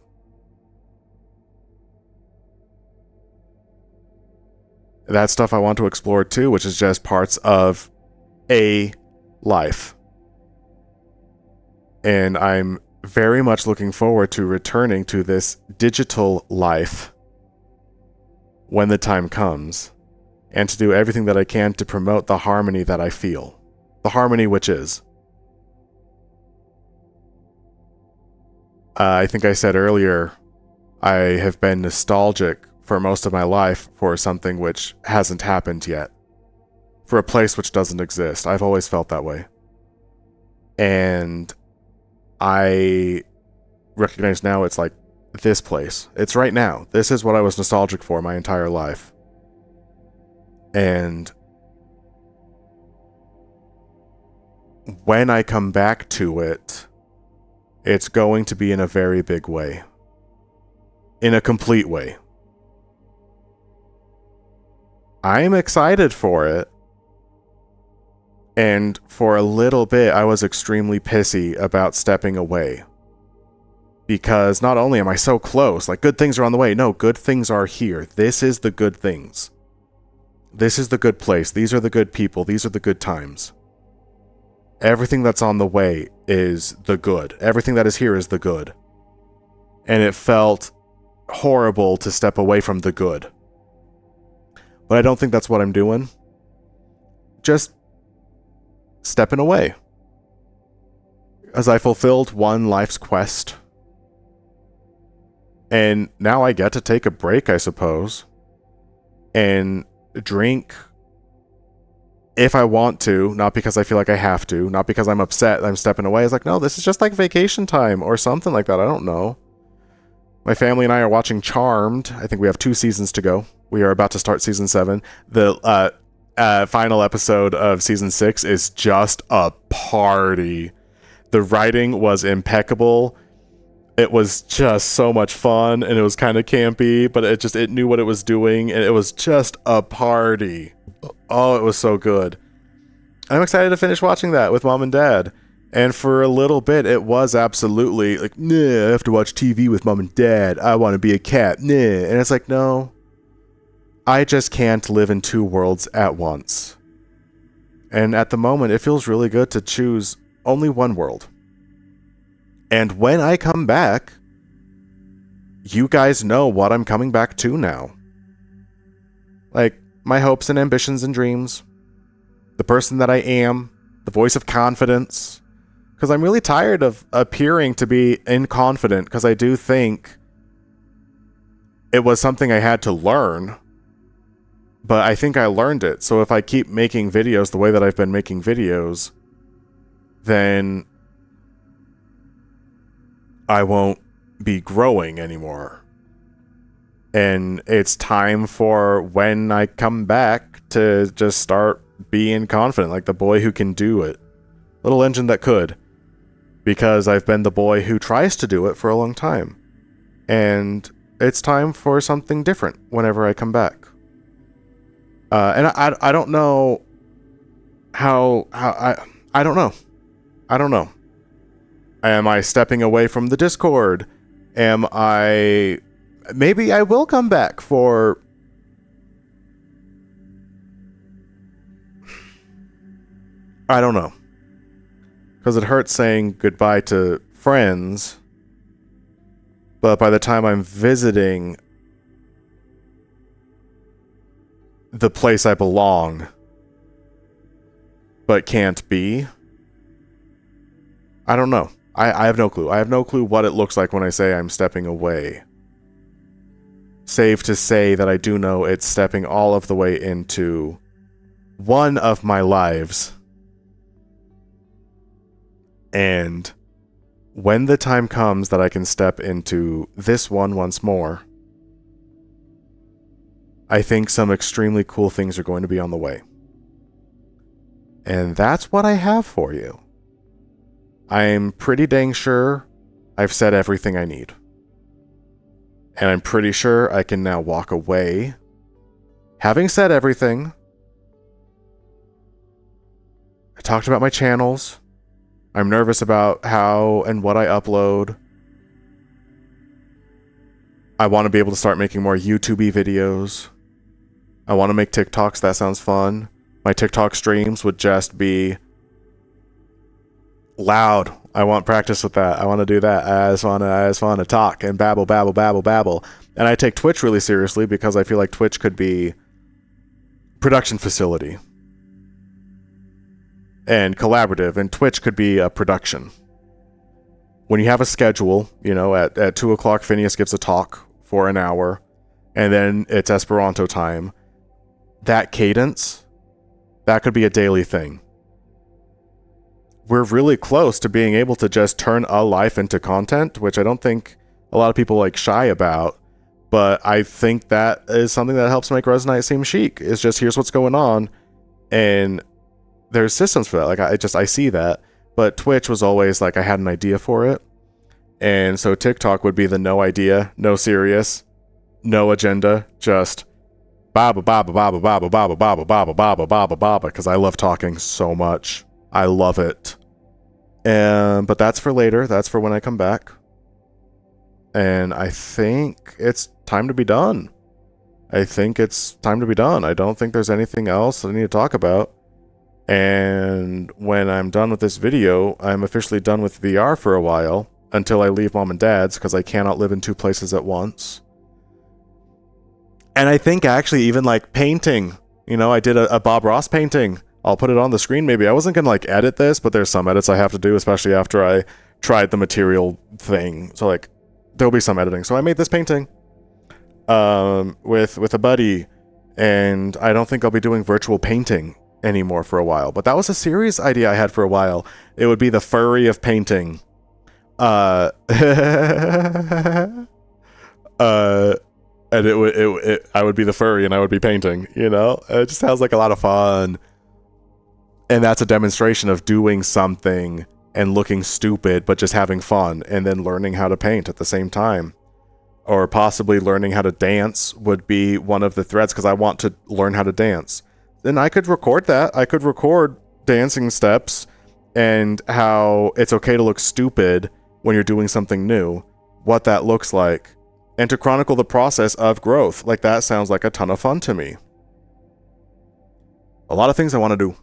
That's stuff I want to explore too, which is just parts of a life. And I'm very much looking forward to returning to this digital life when the time comes, and to do everything that I can to promote the harmony that I feel. The harmony which is. I think I said earlier, I have been nostalgic for most of my life for something which hasn't happened yet. For a place which doesn't exist. I've always felt that way. And I recognize now it's like this place. It's right now. This is what I was nostalgic for my entire life. And when I come back to it, it's going to be in a very big way. In a complete way. I'm excited for it. And for a little bit, I was extremely pissy about stepping away. Because not only am I so close, like good things are on the way. No, good things are here. This is the good things. This is the good place. These are the good people. These are the good times. Everything that's on the way is the good. Everything that is here is the good. And it felt horrible to step away from the good. But I don't think that's what I'm doing. Just stepping away. As I fulfilled one life's quest. And now I get to take a break, I suppose. And drink if I want to, not because I feel like I have to, not because I'm upset I'm stepping away. It's like, no, this is just like vacation time or something like that. I don't know. My family and I are watching Charmed. I think we have 2 seasons to go. We are about to start season 7. The final episode of season 6 is just a party. The writing was impeccable. It was just so much fun, and it was kind of campy, but it knew what it was doing, and it was just a party. Oh, it was so good. I'm excited to finish watching that with Mom and Dad. And for a little bit, it was absolutely like, nah, I have to watch TV with Mom and Dad. I want to be a cat. Nah. And it's like, no. I just can't live in 2 worlds at once. And at the moment, it feels really good to choose only one world. And when I come back, you guys know what I'm coming back to now. Like, my hopes and ambitions and dreams. The person that I am. The voice of confidence. Because I'm really tired of appearing to be inconfident, because I do think it was something I had to learn. But I think I learned it. So if I keep making videos the way that I've been making videos, then I won't be growing anymore. And it's time for when I come back to just start being confident, like the boy who can do it. Little engine that could. Because I've been the boy who tries to do it for a long time. And it's time for something different whenever I come back. And I don't know how I don't know. I don't know. Am I stepping away from the Discord? Am I... Maybe I will come back for... I don't know. Because it hurts saying goodbye to friends. But by the time I'm visiting the place I belong, but can't be, I don't know. I have no clue. I have no clue what it looks like when I say I'm stepping away. Save to say that I do know it's stepping all of the way into one of my lives. And when the time comes that I can step into this one once more, I think some extremely cool things are going to be on the way. And that's what I have for you. I'm pretty dang sure I've said everything I need. And I'm pretty sure I can now walk away, having said everything, I talked about my channels. I'm nervous about how and what I upload. I want to be able to start making more YouTube-y videos. I want to make TikToks. That sounds fun. My TikTok streams would just be loud. I want practice with that. I want to do that. I just want to talk and babble, babble, babble, babble. And I take Twitch really seriously because I feel like Twitch could be production facility and collaborative, and Twitch could be a production. When you have a schedule, you know, at 2 o'clock, Phineas gives a talk for an hour, and then it's Esperanto time. That cadence, that could be a daily thing. We're really close to being able to just turn a life into content, which I don't think a lot of people like shy about, but I think that is something that helps make Resonite seem chic. It's just, here's what's going on, and there's systems for that. Like, I see that, but Twitch was always like, I had an idea for it, and so TikTok would be the no idea, no serious, no agenda, just baba baba baba baba baba baba baba baba baba baba, because I love talking so much. I love it. But that's for later. That's for when I come back. And I think it's time to be done. I don't think there's anything else I need to talk about. And when I'm done with this video, I'm officially done with VR for a while, until I leave mom and dad's, because I cannot live in 2 places at once. And I think actually even like painting, you know, I did a Bob Ross painting. I'll put it on the screen maybe. I wasn't going to like edit this, but there's some edits I have to do, especially after I tried the material thing. So like there'll be some editing. So I made this painting with a buddy, and I don't think I'll be doing virtual painting anymore for a while. But that was a serious idea I had for a while. It would be the furry of painting. And I would be the furry and I would be painting, you know? It just sounds like a lot of fun. And that's a demonstration of doing something and looking stupid, but just having fun, and then learning how to paint at the same time. Or possibly learning how to dance would be one of the threads, because I want to learn how to dance. Then I could record that. I could record dancing steps and how it's okay to look stupid when you're doing something new, what that looks like, and to chronicle the process of growth. Like, that sounds like a ton of fun to me. A lot of things I want to do.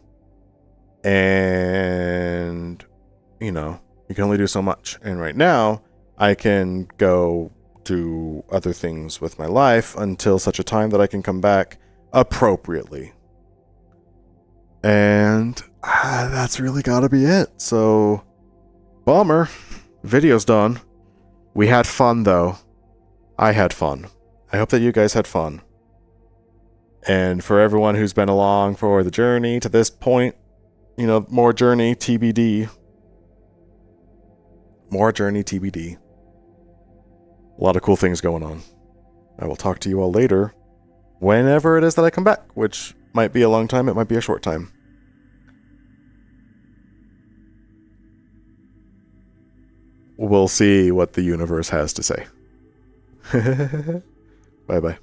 And, you know, you can only do so much. And right now, I can go do other things with my life until such a time that I can come back appropriately. And that's really gotta be it. So, bummer. Video's done. We had fun, though. I had fun. I hope that you guys had fun. And for everyone who's been along for the journey to this point, you know, more journey TBD. More journey TBD. A lot of cool things going on. I will talk to you all later, whenever it is that I come back, which might be a long time, it might be a short time. We'll see what the universe has to say. Bye-bye.